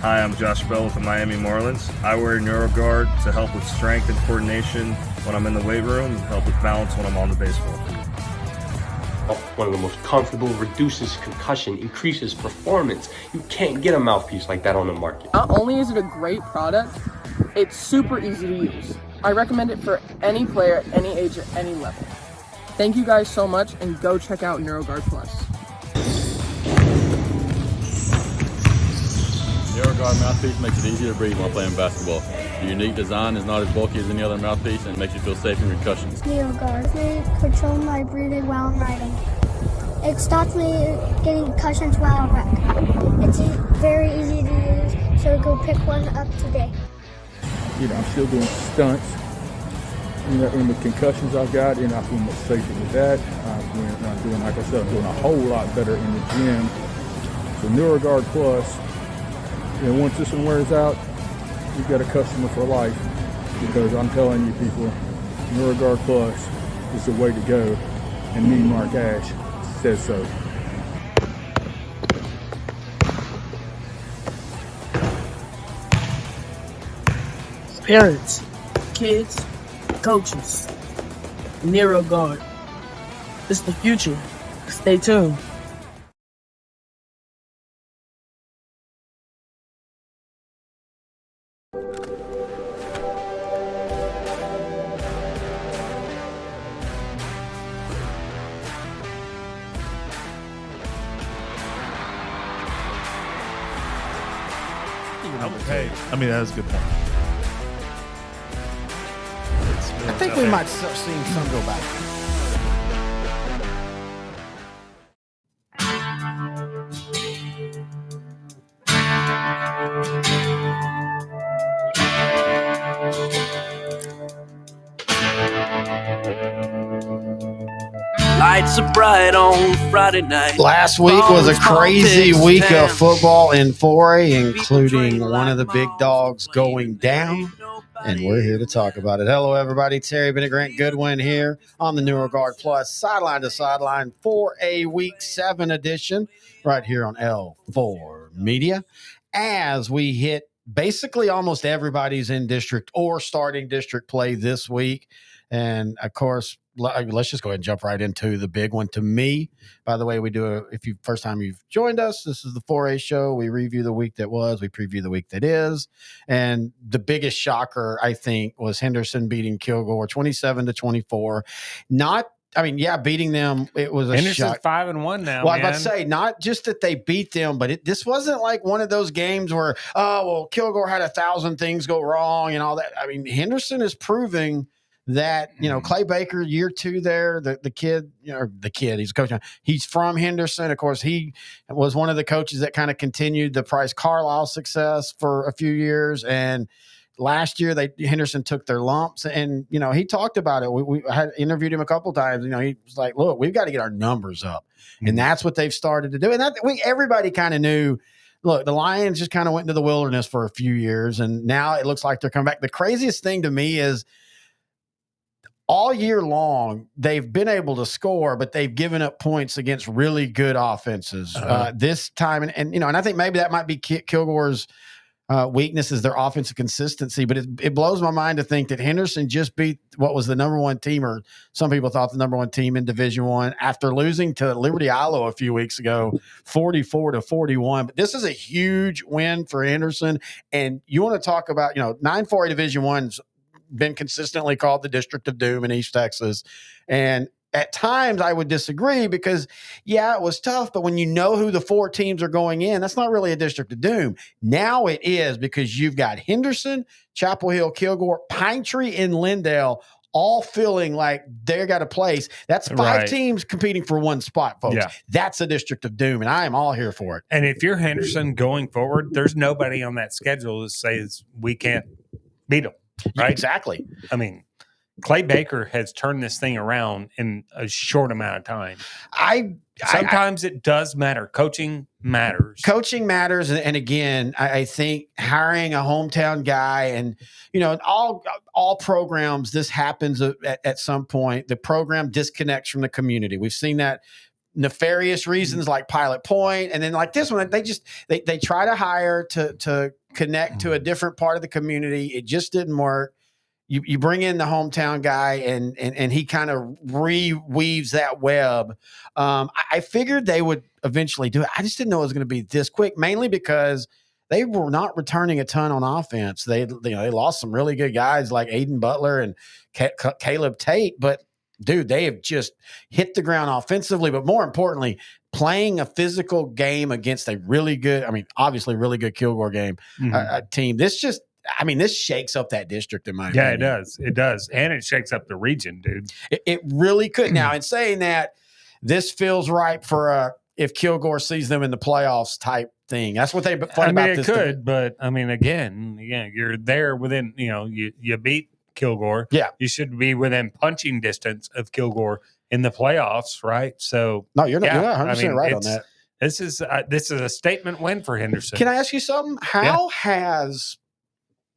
Hi, I'm Josh Bell with the Miami Marlins. I wear NeuroGuard to help with strength and coordination when I'm in the weight room and help with balance when I'm on the baseball field. One of the most comfortable, reduces concussion, increases performance. You can't get a mouthpiece like that on the market. Not only is it a great product, it's super easy to use. I recommend it for any player at any age or any level. Thank you guys so much, and go check out NeuroGuard Plus. NeuroGuard mouthpiece makes it easier to breathe while playing basketball. The unique design is not as bulky as any other mouthpiece and makes you feel safe in concussions. NeuroGuard. They control my breathing while I'm riding. It stops me getting concussions while I ride. It's very easy to use, so go pick one up today. I'm still doing stunts. In the concussions I've got, I feel much safer with that. I'm doing, like I said, I'm doing a whole lot better in the gym. So NeuroGuard Plus, once this one wears out, you've got a customer for life, because I'm telling you people, NeuroGuard Plus is the way to go, and me, Mark Ash, says so. Parents, kids, coaches, NeuroGuard. It's the future. Stay tuned. Hey, that was a good point. I think we might start seeing some go back. Lights are bright on Friday night. Last week was a crazy week of football in 4A, including one of the big dogs going down. And we're here to talk about it. Hello, everybody. Terry Bennett, Grant Goodwin here on the NeuroGuard Plus Sideline to Sideline 4A Week 7 edition right here on L4 Media. As we hit basically almost everybody's in district or starting district play this week. And, of course, let's just go ahead and jump right into the big one. To me, by the way, if you first time you've joined us, this is the 4A show. We review the week that was, we preview the week that is. And the biggest shocker, I think, was Henderson beating Kilgore 27-24. Beating them, it was a Henderson's shock. 5-1 now. Well, I was about to say, not just that they beat them, but this wasn't like one of those games where, Kilgore had 1,000 things go wrong and all that. Henderson is proving that, Clay Baker, year 2 there, the kid, he's a coach. He's from Henderson. Of course, he was one of the coaches that kind of continued the Price Carlisle success for a few years. And last year, Henderson took their lumps, and, he talked about it. We had interviewed him a couple times. He was like, look, we've got to get our numbers up. Mm-hmm. And that's what they've started to do. And everybody kind of knew, look, the Lions just kind of went into the wilderness for a few years, and now it looks like they're coming back. The craziest thing to me is, all year long, they've been able to score, but they've given up points against really good offenses. This time, and I think maybe that might be Kilgore's weakness is their offensive consistency. But it blows my mind to think that Henderson just beat what was the number 1 team, or some people thought the number 1 team in Division I, after losing to Liberty Ilo a few weeks ago, 44-41. But this is a huge win for Henderson. And you want to talk about 9-4A Division I's been consistently called the District of Doom in East Texas. And at times I would disagree because, it was tough. But when you know who the 4 teams are going in, that's not really a District of Doom. Now it is, because you've got Henderson, Chapel Hill, Kilgore, Pine Tree, and Lindale all feeling like they got a place. That's 5 teams competing for one spot, folks. Yeah. That's a District of Doom, and I am all here for it. And if you're Henderson going forward, there's nobody on that schedule that says we can't beat them. Right? Exactly. Clay Baker has turned this thing around in a short amount of time. Sometimes it does matter. Coaching matters. Coaching matters. And again, I think hiring a hometown guy, and, all programs, this happens at some point. The program disconnects from the community. We've seen that nefarious reasons like Pilot Point, and then like this one, they try to hire to connect to a different part of the community. It just didn't work. You bring in the hometown guy, and he kind of reweaves that web. I figured they would eventually do it. I just didn't know it was going to be this quick, mainly because they were not returning a ton on offense. They lost some really good guys like Aiden Butler and Caleb Tate, but dude, they have just hit the ground offensively, but more importantly, playing a physical game against a really good, obviously really good Kilgore game team. This shakes up that district in my opinion. It does. It does. And it shakes up the region, dude. It really could. Now, in saying that, this feels right for if Kilgore sees them in the playoffs type thing. That's what they fun about this. It could, but again, you're there within, you beat Kilgore. Yeah. You should be within punching distance of Kilgore in the playoffs, right? So no, you're not 100% right on that. This is a statement win for Henderson. Can I ask you something? How has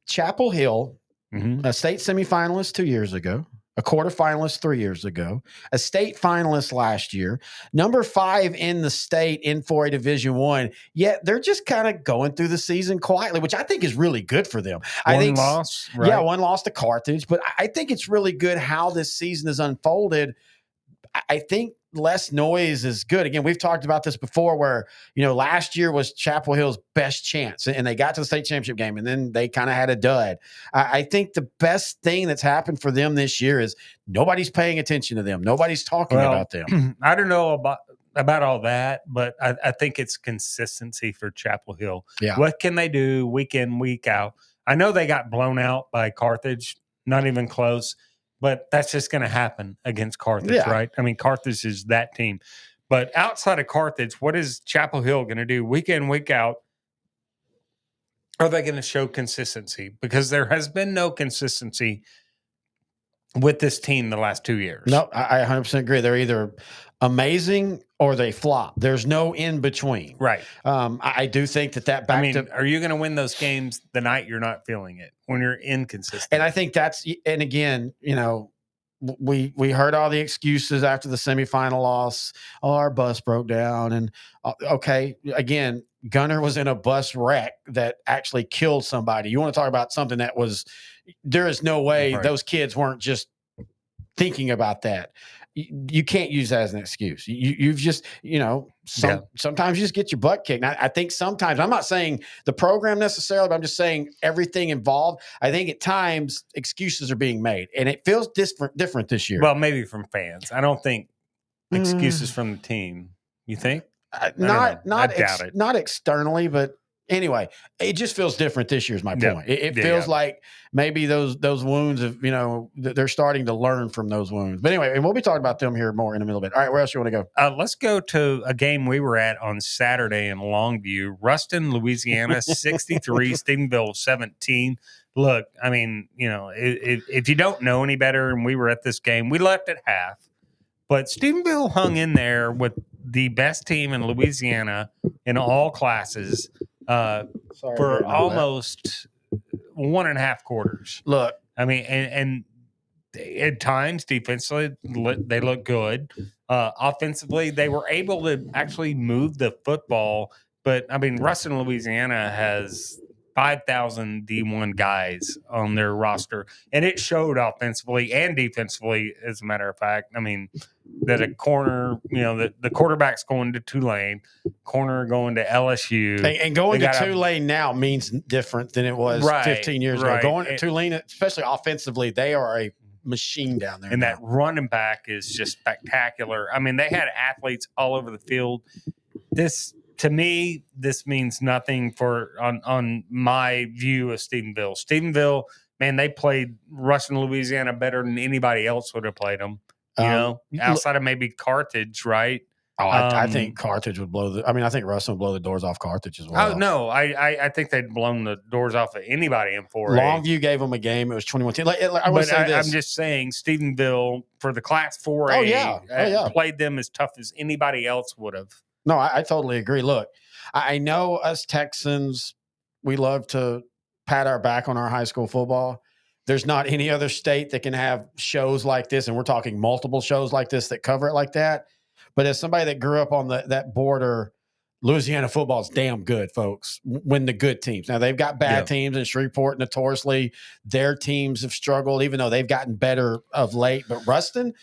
Chapel Hill, a state semifinalist 2 years ago, a quarterfinalist 3 years ago, a state finalist last year, number 5 in the state in 4A Division I, yet they're just kind of going through the season quietly, which I think is really good for them. One loss, right? Yeah, one loss to Carthage, but I think it's really good how this season has unfolded. I think less noise is good. Again, we've talked about this before where, last year was Chapel Hill's best chance and they got to the state championship game and then they kind of had a dud. I think the best thing that's happened for them this year is nobody's paying attention to them. Nobody's talking about them. I don't know about all that, but I think it's consistency for Chapel Hill. Yeah. What can they do week in, week out? I know they got blown out by Carthage, not even close. But that's just going to happen against Carthage, right? Carthage is that team. But outside of Carthage, what is Chapel Hill going to do week in, week out? Are they going to show consistency? Because there has been no consistency with this team the last 2 years. No, I 100% agree. They're either amazing or they flop. There's no in between. Right. I do think that are you going to win those games the night you're not feeling it, when you're inconsistent? And I think and again, we heard all the excuses after the semifinal loss. Oh, our bus broke down. And okay, again, Gunner was in a bus wreck that actually killed somebody. You want to talk about something there is no way those kids weren't just thinking about that. You can't use that as an excuse. You've just, sometimes you just get your butt kicked. I think sometimes, I'm not saying the program necessarily, but I'm just saying everything involved. I think at times excuses are being made and it feels different this year. Well, maybe from fans. I don't think excuses from the team. You think? Not externally, but anyway, it just feels different this year is my point. It feels like maybe those wounds of, they're starting to learn from those wounds. But anyway, and we'll be talking about them here more in a little bit. All right, where else you want to go? Let's go to a game we were at on Saturday in Longview. Ruston, Louisiana, 63, Stephenville, 17. Look, if you don't know any better, and we were at this game, we left at half. But Stephenville hung in there with the best team in Louisiana in all classes for almost 1.5 quarters. Look, and at times defensively they look good. Offensively, they were able to actually move the football. But Ruston, Louisiana has 5,000 D1 guys on their roster, and it showed offensively and defensively. As a matter of fact, that a corner, the quarterback's going to Tulane, corner going to LSU, and going to Tulane now means different than it was 15 years ago. Going to Tulane, especially offensively, they are a machine down there. And that running back is just spectacular. They had athletes all over the field. To me, this means nothing on my view of Stephenville. Stephenville, man, they played Ruston, Louisiana better than anybody else would have played them. Outside of maybe Carthage, right? Oh, I think Carthage would I think Ruston would blow the doors off Carthage as well. Oh no, I think they'd blown the doors off of anybody in 4A. Longview gave them a game. It was 21-10. I want to say this. I'm just saying, Stephenville for the Class 4A, played them as tough as anybody else would have. No, I totally agree. Look, I know us Texans, we love to pat our back on our high school football. There's not any other state that can have shows like this, and we're talking multiple shows like this that cover it like that. But as somebody that grew up on that border, Louisiana football is damn good, folks. When the good teams. Now they've got bad teams, and Shreveport notoriously their teams have struggled, even though they've gotten better of late. But Ruston,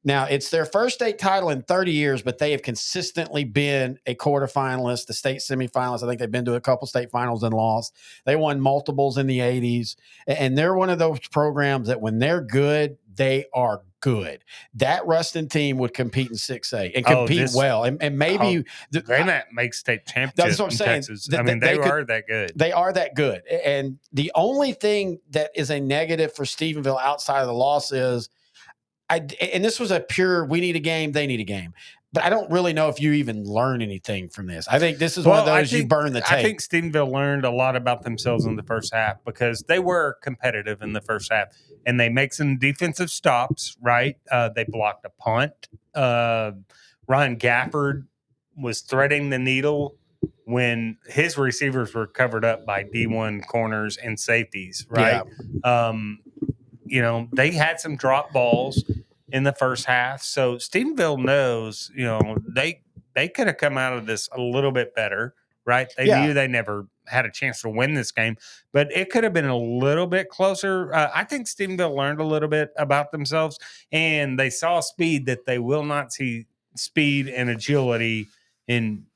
now it's their first state title in 30 years, but they have consistently been a quarterfinalist, the state semifinalist. I think they've been to a couple state finals and lost. They won multiples in the 80s, and they're one of those programs that when they're good, they are good. That Ruston team would compete in 6A and compete well. And maybe they might make state championship that's what I'm saying. Texas. I mean, they are that good. They are that good. And the only thing that is a negative for Stephenville outside of the loss is, and this was a pure, we need a game, they need a game. But I don't really know if you even learn anything from this. I think this is one of those you burn the tape. I think Stephenville learned a lot about themselves in the first half because they were competitive in the first half. And they make some defensive stops, right? They blocked a punt. Ryan Gafford was threading the needle when his receivers were covered up by D1 corners and safeties, right? Yeah. They had some drop balls in the first half. So Stephenville knows, they could have come out of this a little bit better, right? They knew they never had a chance to win this game, but it could have been a little bit closer. I think Stephenville learned a little bit about themselves, and they saw speed that they will not see speed and agility in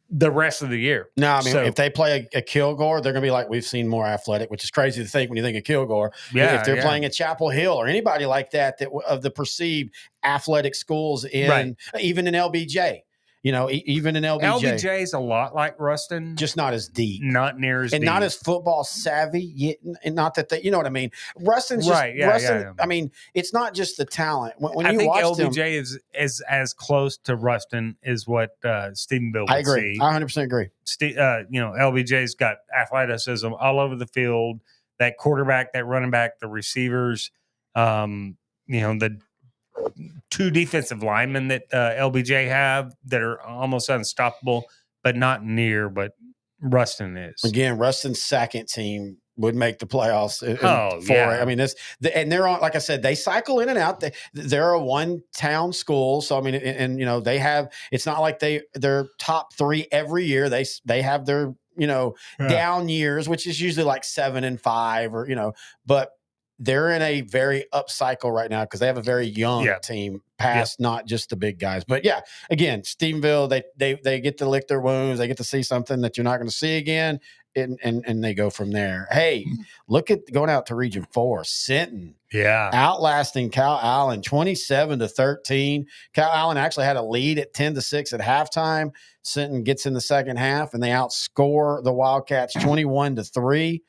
the rest of the year. No, I mean, if they play a Kilgore, they're going to be like, we've seen more athletic, which is crazy to think when you think of Kilgore. Yeah, if they're playing at Chapel Hill or anybody like that of the perceived athletic schools even in LBJ. Even in LBJ. LBJ is a lot like Ruston. Just not as deep. Not near as deep. And not as football savvy. Yet, and not that you know what I mean? Ruston's just, Ruston, I mean, it's not just the talent. When you watch LBJ is as close to Ruston as what Stephenville would see. I 100% agree. LBJ's got athleticism all over the field. That quarterback, that running back, the receivers, the two defensive linemen that LBJ have that are almost unstoppable, but not near what Ruston is. Again, Ruston's second team would make the playoffs. I mean, and they're on, like I said, they cycle in and out. They're a one-town school, so I mean, and they have. It's not like they're top three every year. They have their down years, which is usually like 7 and 5, or but. They're in a very up cycle right now because they have a very young team past not just the big guys. But again, Stephenville, they get to lick their wounds. They get to see something that you're not going to see again, and they go from there. Hey, look at going out to Region 4, Sinton. Yeah. Outlasting Cal Allen 27-13. Cal Allen actually had a lead at 10-6 at halftime. Sinton gets in the second half, and they outscore the Wildcats 21-3.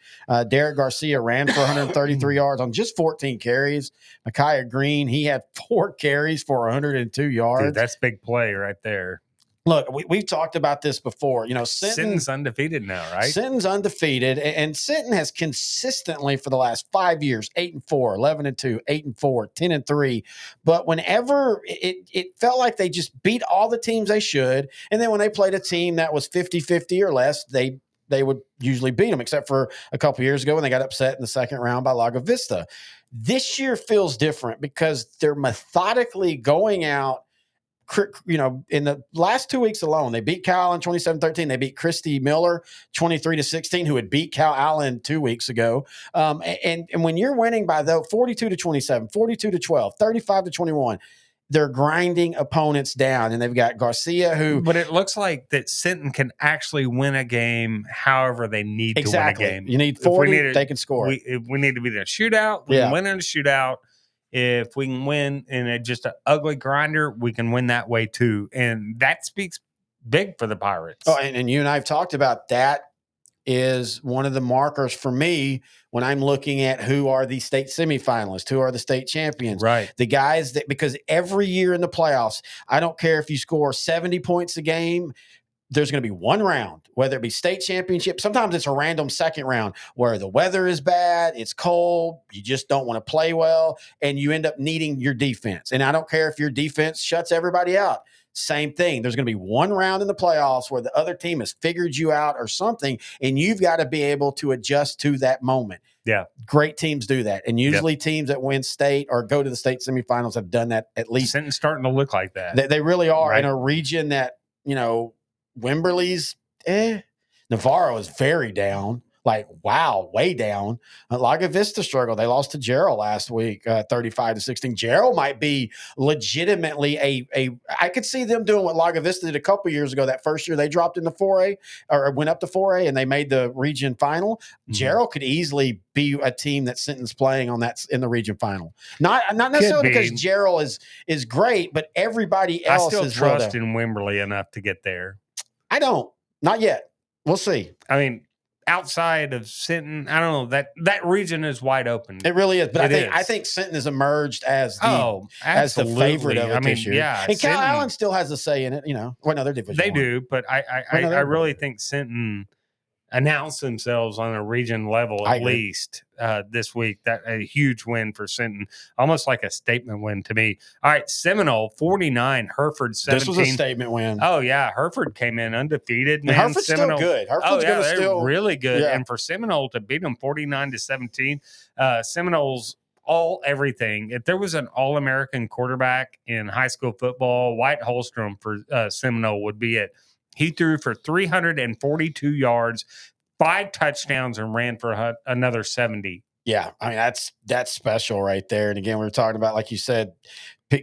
Derek Garcia ran for 133 yards on just 14 carries. Micaiah Green, he had 4 carries for 102 yards. Dude, that's big play right there. Look, we've talked about this before. Sinton's undefeated now, right? Sinton's undefeated, and Sinton has consistently for the last 5 years 8-4, 11-2, 8-4, 10-3. But whenever it felt like they just beat all the teams they should, and then when they played a team that was 50-50 or less, they would usually beat them, except for a couple years ago when they got upset in the second round by Lago Vista. This year feels different because they're methodically going out. In the last 2 weeks alone, they beat Cal Allen 27-13. They beat Christy Miller 23-16, who had beat Cal Allen 2 weeks ago. And when you're winning by 42-27, 42-12, 35-21, they're grinding opponents down. And they've got Garcia, who. But it looks like that Sinton can actually win a game however they need to win a game. You need 40, they can score. If we need to be in a shootout, we can win in a shootout. If we can win in just an ugly grinder, we can win that way too. And that speaks big for the Pirates. Oh, and you and I have talked about that is one of the markers for me when I'm looking at who are the state semifinalists, who are the state champions. Right. The guys because every year in the playoffs, I don't care if you score 70 points a game, there's going to be one round, whether it be state championship. Sometimes it's a random second round where the weather is bad, it's cold, you just don't want to play well, and you end up needing your defense. And I don't care if your defense shuts everybody out. same thing. There's going to be one round in the playoffs where the other team has figured you out or something, and you've got to be able to adjust to that moment. Yeah. Great teams do that. And usually teams that win state or go to the state semifinals have done that at least. Sinton's starting to look like that. They really are Right. in a region that, Wimberley's, Navarro is very down. Like, wow, way down. Laga Vista struggled. They lost to Gerald last week, 35-16. Gerald might be legitimately I could see them doing what Laga Vista did a couple years ago. That first year they dropped into 4A or went up to 4A and they made the region final. Mm-hmm. Gerald could easily be a team that Sinton's playing on that in the region final. Not necessarily because Gerald is great, but everybody else I is still trust in Wimberley enough to get there. I don't. Not yet. We'll see. I mean, outside of Sinton, I don't know, that region is wide open. It really is. But I think Sinton has emerged as the favorite of it this year. Yeah, and Cal Allen still has a say in it. What other division? They do, but I really think Sinton announced themselves on a region level at least this week. That a huge win for Sinton, almost like a statement win to me. All right, Seminole 49, Hereford 17. This was a statement win. Oh yeah, Hereford came in undefeated. Man, Hereford's Seminole, still good. Hereford's they're really good. Yeah. And for Seminole to beat them 49-17, Seminole's all everything. If there was an All-American quarterback in high school football, White Holstrom for Seminole would be it. He threw for 342 yards, 5 touchdowns, and ran for another 70. Yeah, I mean, that's special right there. And again, we were talking about, like you said,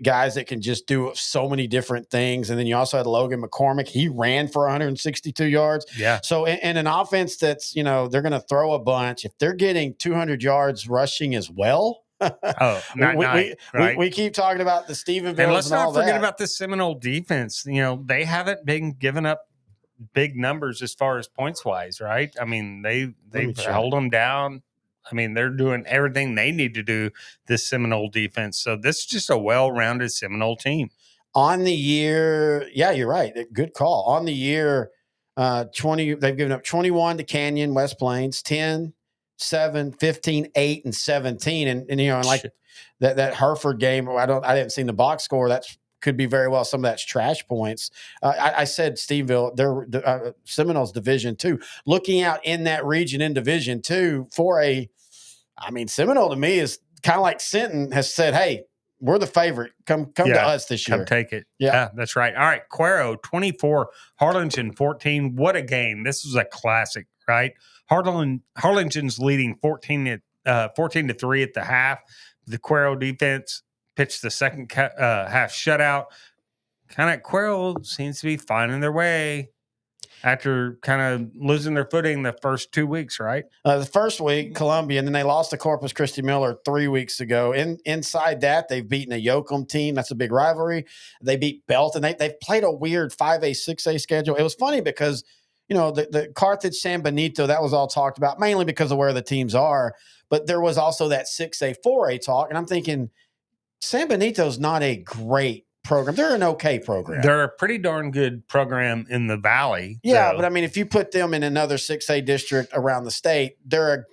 guys that can just do so many different things. And then you also had Logan McCormick. He ran for 162 yards. Yeah. So in an offense that's, they're going to throw a bunch. If they're getting 200 yards rushing as well, we keep talking about the Stephenville. And let's not forget about the Seminole defense. They haven't been giving up big numbers as far as points wise, right? I mean, they've held them down. I mean, they're doing everything they need to do, this Seminole defense. So this is just a well-rounded Seminole team. On the year, yeah, you're right. Good call. On the year, 20, they've given up 21 to Canyon, West Plains, 10, 7, 15, 8, and 17. And like that Hereford game, I didn't see the box score. That's could be very well some of that's trash points. I said Steveville, they're Seminoles Division II. Looking out in that region in Division II Seminole to me is kind of like Sinton has said, hey, we're the favorite. Come to us this year. Come take it. Yeah, that's right. All right, Cuero 24, Harlingen 14. What a game. This was a classic, right? Harlingen's leading 14-3 at the half. The Cuero defense pitched the second half shutout. Kind of Cuero seems to be finding their way after kind of losing their footing the first 2 weeks, right? The first week, Columbia, and then they lost to Corpus Christi Miller 3 weeks ago. Inside that, they've beaten a Yoakum team. That's a big rivalry. They beat Belton. They've played a weird 5A, 6A schedule. It was funny because, the Carthage, San Benito, that was all talked about, mainly because of where the teams are. But there was also that 6A, 4A talk. And I'm thinking, San Benito's not a great program. They're an okay program. They're a pretty darn good program in the Valley. Yeah, but I mean, if you put them in another 6A district around the state, they're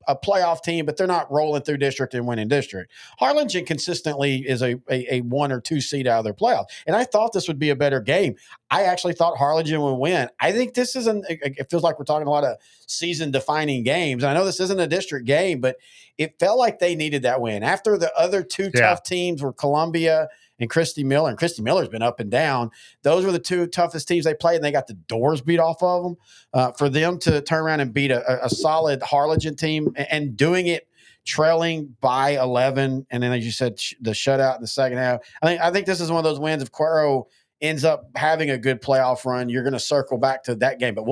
a playoff team, but they're not rolling through district and winning district. Harlingen consistently is a 1 or 2 seed out of their playoff. And I thought this would be a better game. I actually thought Harlingen would win. I think this isn't, it feels like we're talking a lot of season defining games. And I know this isn't a district game, but it felt like they needed that win. After the other 2 tough teams were Columbia and Christy Miller, and Christy Miller's been up and down. Those were the 2 toughest teams they played, and they got the doors beat off of them. For them to turn around and beat a solid Harlingen team and doing it trailing by 11, and then, as you said, the shutout in the second half. I think this is one of those wins. If Cuero ends up having a good playoff run, you're going to circle back to that game. But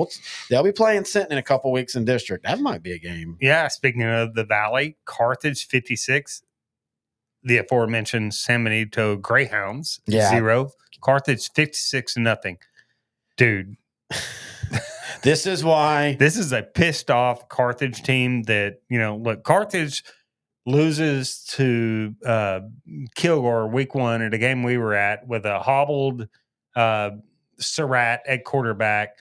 they'll be playing Sinton in a couple weeks in district. That might be a game. Yeah, speaking of the Valley, Carthage 56. The aforementioned San Benito Greyhounds 0. Carthage 56-0. Dude, this is why this is a pissed off Carthage team that look. Carthage loses to Kilgore week 1 at a game we were at with a hobbled Surratt at quarterback,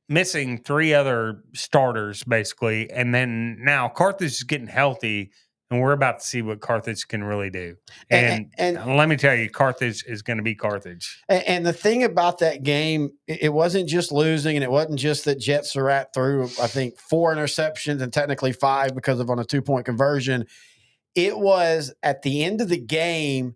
missing 3 other starters basically, and then now Carthage is getting healthy. and we're about to see what Carthage can really do. And let me tell you, Carthage is going to be Carthage. And the thing about that game, it wasn't just losing, and it wasn't just that Jet Surratt threw, I think, 4 interceptions and technically 5 because of on a 2-point conversion. It was at the end of the game,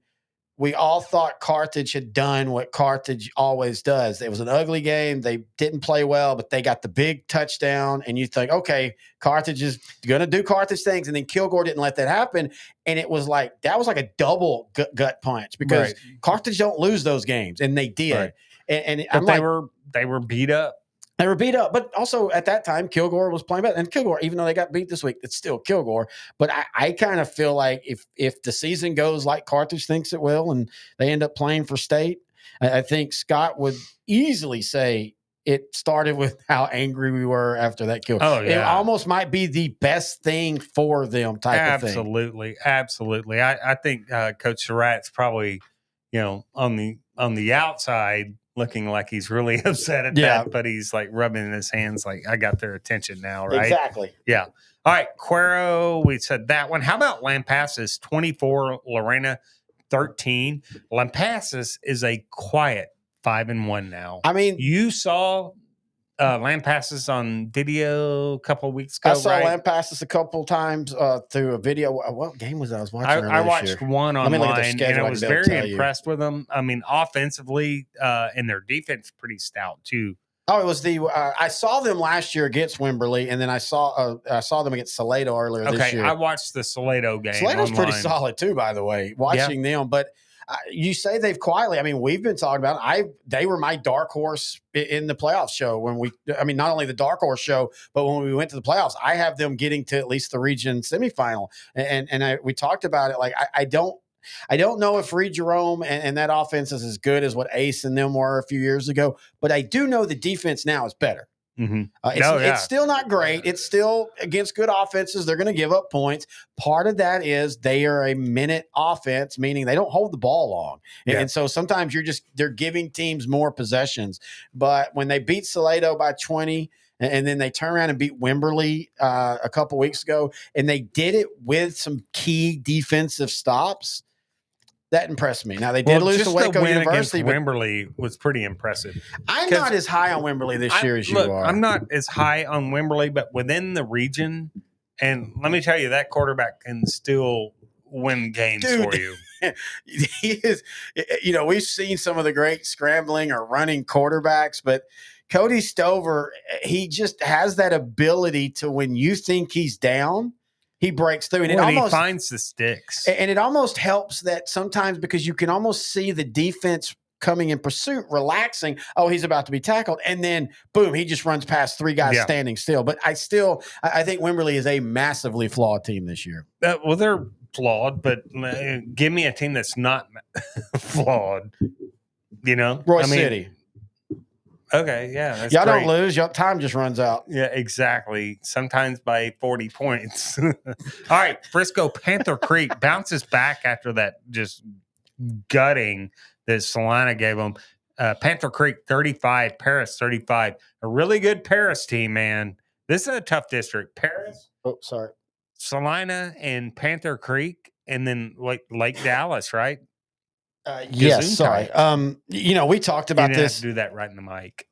we all thought Carthage had done what Carthage always does. It was an ugly game. They didn't play well, but they got the big touchdown. And you think, okay, Carthage is going to do Carthage things. And then Kilgore didn't let that happen. And it was like, that was like a double gut punch because Carthage don't lose those games. And they did. Right. And they were beat up. They were beat up, but also at that time, Kilgore was playing better. And Kilgore, even though they got beat this week, it's still Kilgore. But I kind of feel like if the season goes like Carthage thinks it will, and they end up playing for state, I think Scott would easily say it started with how angry we were after that kill. Oh, yeah. It almost might be the best thing for them type of thing. Absolutely. I think Coach Surratt's probably, on the outside looking like he's really upset at that, but he's like rubbing his hands like, I got their attention now, right? Exactly. Yeah. All right, Cuero, we said that one. How about Lampasas 24, Lorena 13? Lampasas is a quiet 5-1 now. I mean, you saw Lampasas on video a couple of weeks ago. I saw Lampasas a couple times through a video. What game was that I was watching? I watched one online, and I was very impressed with them. I mean, offensively, and their defense pretty stout too. Oh, it was I saw them last year against Wimberley, and then I saw them against Salado earlier this year. I watched the Salado game. Salado's pretty solid too, by the way. Watching them, but you say they've quietly. I mean, we've been talking about it. They were my dark horse in the playoff show not only the dark horse show, but when we went to the playoffs, I have them getting to at least the region semifinal. And we talked about it. Like I don't know if Reed Jerome and that offense is as good as what Ace and them were a few years ago, but I do know the defense now is better. Mm-hmm. It's still not great. It's still against good offenses. They're going to give up points. Part of that is they are a minute offense, meaning they don't hold the ball long. And so sometimes they're giving teams more possessions. But when they beat Salado by 20, and then they turn around and beat Wimberley a couple weeks ago, and they did it with some key defensive stops. That impressed me. Now, they did lose to Waco University. But Wimberley was pretty impressive. I'm not as high on Wimberley this year as you are. I'm not as high on Wimberley, but within the region, and let me tell you, that quarterback can still win games for you. He is, we've seen some of the great scrambling or running quarterbacks, but Cody Stover, he just has that ability to, when you think he's down, he breaks through, and he finds the sticks. And it almost helps that sometimes, because you can almost see the defense coming in pursuit, relaxing. Oh, he's about to be tackled. And then, boom, he just runs past 3 guys standing still. But I think Wimberley is a massively flawed team this year. Well, they're flawed, but give me a team that's not flawed. Roy City. Okay, yeah. That's y'all great. don't lose. Your time just runs out. Yeah, exactly. Sometimes by 40 points. All right, Frisco Panther Creek bounces back after that just gutting that Salina gave them. Panther Creek 35, Paris 35. A really good Paris team, man. This is a tough district. Paris. Oh, sorry. Salina and Panther Creek, and then Lake Dallas, right? Yes, sorry. We talked about this. Have to do that right in the mic.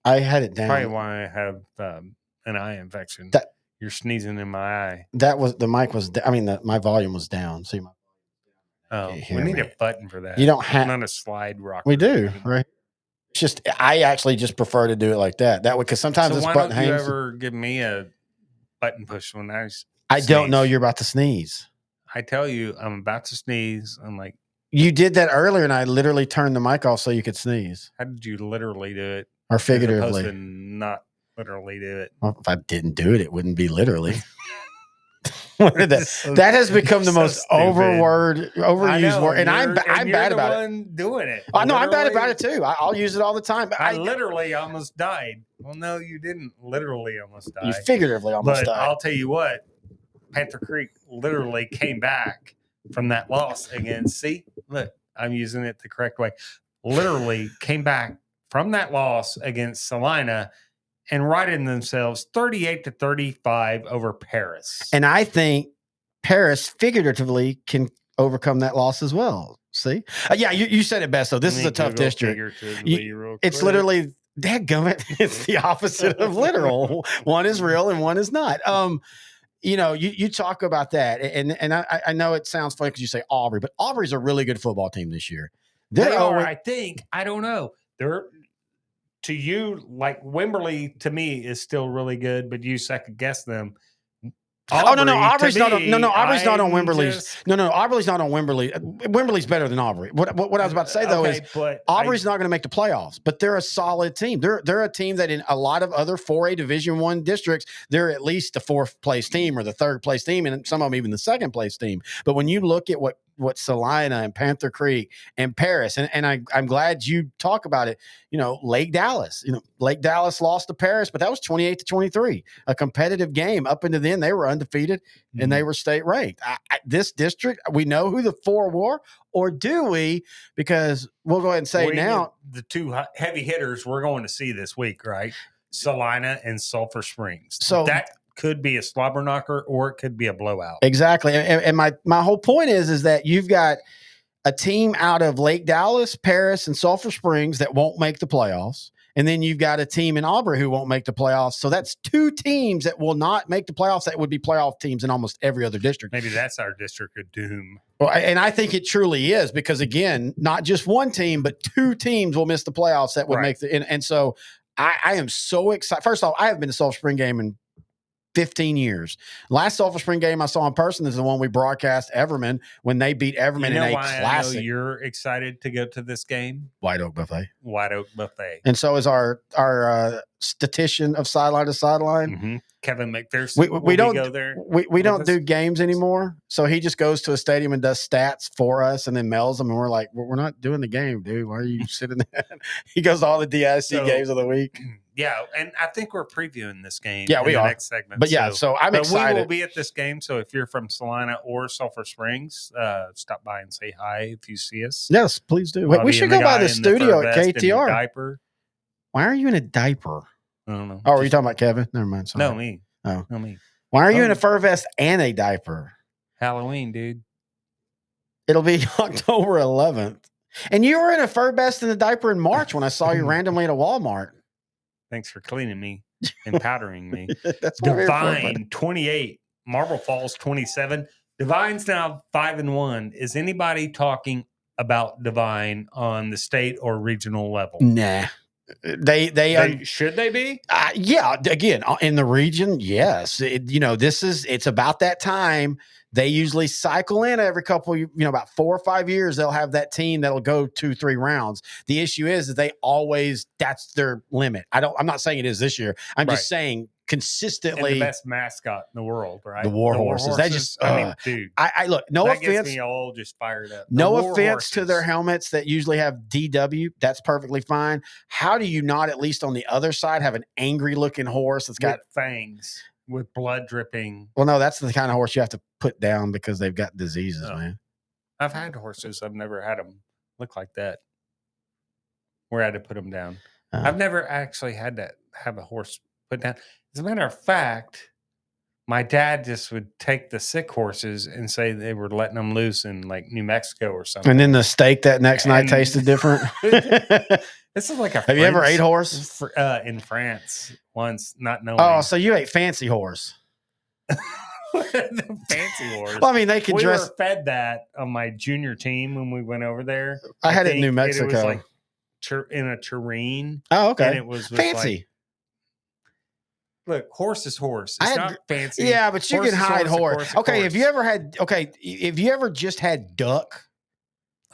I had it down. Probably why I have an eye infection. You're sneezing in my eye. That was the mic was. My volume was down. See my. We need a button for that. You don't have not a slide rocker. We do, right? It's just I actually just prefer to do it like that. That way, because sometimes this button hangs. Why don't you ever give me a button push when I don't know you're about to sneeze. I tell you, I'm about to sneeze. I'm like. You did that earlier, and I literally turned the mic off so you could sneeze. How did you literally do it? Or figuratively? To not literally do it. Well, if I didn't do it, it wouldn't be literally. That has become the most overused word, and I'm bad about it. Doing it. I know I'm bad about it too. I'll use it all the time. I literally almost died. Well, no, you didn't literally almost die. You figuratively almost died. I'll tell you what, Panther Creek literally came back from that loss against. See, look, I'm using it the correct way. Literally came back from that loss against Salina and righted themselves 38-35 over Paris. And I think Paris figuratively can overcome that loss as well. See? Yeah, you said it best, though. This is a tough district. It's literally, dadgummit, it's the opposite of literal. One is real and one is not. You talk about that, and I know it sounds funny because you say Aubrey, but Aubrey's a really good football team this year. They are, I think. I don't know. They're, to you, like Wimberley to me is still really good, but you second guess them. No, Aubrey's not on Wimberley's. Aubrey's not on Wimberley. Wimberley's better than Aubrey. What I was about to say though is Aubrey's not going to make the playoffs, but they're a solid team. They're a team that in a lot of other 4A Division I districts, they're at least the 4th place team or the 3rd place team, and some of them even the 2nd place team. But when you look at what Salina and Panther Creek and Paris, and I'm glad you talk about it. Lake Dallas. Lake Dallas lost to Paris, but that was 28-23, a competitive game. Up until then, they were undefeated and they were state ranked. This district, we know who the 4 were, or do we? Because we'll go ahead and say now the 2 heavy hitters we're going to see this week, right? Salina and Sulphur Springs. So that could be a slobber knocker or it could be a blowout. Exactly. And my whole point is that you've got a team out of Lake Dallas, Paris, and Sulphur Springs that won't make the playoffs. And then you've got a team in Aubrey who won't make the playoffs. So that's 2 teams that will not make the playoffs. That would be playoff teams in almost every other district. Maybe that's our district of doom. Well, and I think it truly is because, again, not just one team, but 2 teams will miss the playoffs that would make the – and so I am so excited. First off, I haven't been to Sulphur Spring game in 15 years. Last Sulphur Spring game I saw in person is the one we broadcast Everman when they beat Everman in a classic. I know you're excited to go to this game? White Oak Buffet. White Oak Buffet. And so is our statistician of Sideline to Sideline. Mm-hmm. Kevin McPherson. We don't go there. We don't do games anymore. So he just goes to a stadium and does stats for us and then mails them. And we're like, we're not doing the game, dude. Why are you sitting there? He goes to all the DIC games of the week. Yeah, and I think we're previewing this game. Yeah, we are. Next segment. But so I'm excited. We will be at this game. So if you're from Salina or Sulphur Springs, stop by and say hi if you see us. Yes, please do. We should go by the studio at KTR. Diaper. Why are you in a diaper? I don't know. Oh, are you talking about Kevin? Never mind. Sorry. No, me. Oh, no, me. Why are you in a fur vest and a diaper? Halloween, dude. It'll be October 11th. And you were in a fur vest and a diaper in March when I saw you randomly at a Walmart. Thanks for cleaning me and powdering me. That's Divine 28, Marble Falls 27. Divine's now 5-1. Is anybody talking about Divine on the state or regional level? Nah. They should they be? Yeah. Again, in the region, yes. It's about that time. They usually cycle in every couple, about 4 or 5 years. They'll have that team that'll go 2-3 rounds. The issue is that that's their limit. I'm not saying it is this year. I'm just saying consistently. And the best mascot in the world, right? The War Horses. They just, dude. I look, no that offense. Gets me all just fired up. No offense to their helmets that usually have DW. That's perfectly fine. How do you not, at least on the other side, have an angry looking horse that's got fangs? With blood dripping. Well, no, that's the kind of horse you have to put down because they've got diseases, man. I've had horses. I've never had them look like that. Where I had to put them down. I've never actually had to have a horse put down. As a matter of fact, my dad just would take the sick horses and say they were letting them loose in like New Mexico or something. And then the steak that next night tasted different. This is like a. Have you ever ate horse? In France once, not knowing. Oh, so you ate fancy horse. The fancy horse. Well, I mean, they could dress. We were fed that on my junior team when we went over there. I had it in New Mexico. It was like in a tureen. Oh, okay. And it was fancy. Look, horse is horse. It's not fancy. Yeah, but you can hide horse. Okay, have you ever just had duck?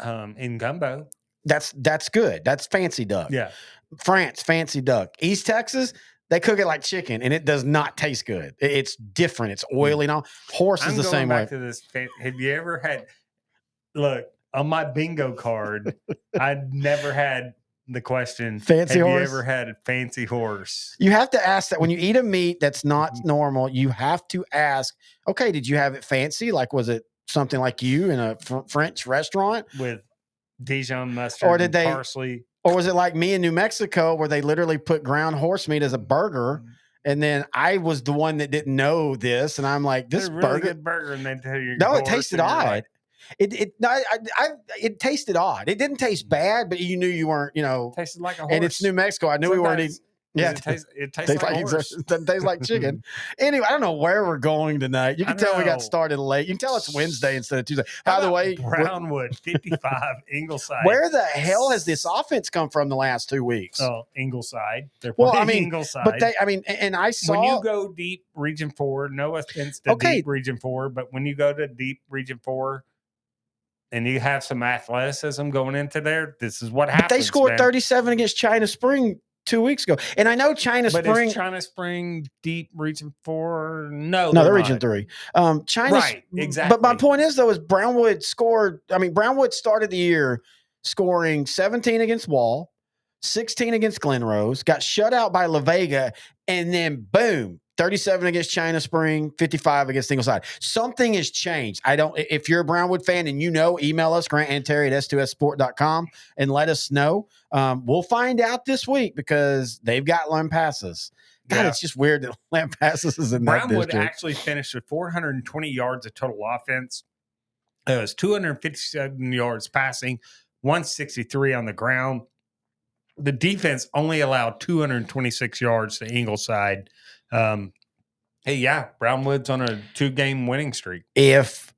In gumbo. That's good. That's fancy duck. Yeah. France, fancy duck. East Texas, they cook it like chicken, and it does not taste good. It's different. It's oily and all. Horse is the same way. To this, have you ever had? Look, on my bingo card, I never had the question. Fancy horse. Have you ever had a fancy horse? You have to ask that when you eat a meat that's not normal. You have to ask. Okay, did you have it fancy? Like, was it something like you in a French restaurant with Dijon mustard, or did they parsley? Or was it like me in New Mexico where they literally put ground horse meat as a burger And then I was the one that didn't know this, and I'm like, This this really burger. good burger, and then tell you No, it tasted odd. It tasted odd. It didn't taste bad, but you knew you weren't, tasted like a horse. and it's New Mexico. I knew we weren't eating. Yeah, it tastes like horse. It doesn't taste like chicken. Anyway, I don't know where we're going tonight. You can tell we got started late. You can tell it's Wednesday instead of Tuesday. By the way, Brownwood 55, Ingleside. where the hell has this offense come from the last 2 weeks? Oh, Ingleside. They're Well, playing Ingleside. but and I saw when you go deep Region 4, no offense to deep Region 4, but when you go to deep Region 4 and you have some athleticism going into there, this is what happens. But they scored 37 against China Spring 2 weeks ago. And I know China Spring. Is China Spring deep Region 4? No, they're Region 3. China, right, exactly. But my point is, though, is Brownwood scored. I mean, Brownwood started the year scoring 17 against Wall, 16 against Glen Rose, got shut out by La Vega, and then boom, 37 against China Spring, 55 against Ingleside. Something has changed. If you're a Brownwood fan and email us, Grant and Terry at s2ssport.com, and let us know. We'll find out this week because they've got Lampasas. God, It's just weird that Lampasas is in that district. Brownwood actually finished with 420 yards of total offense. It was 257 yards passing, 163 on the ground. The defense only allowed 226 yards to Ingleside. Brownwood's on a 2-game winning streak. If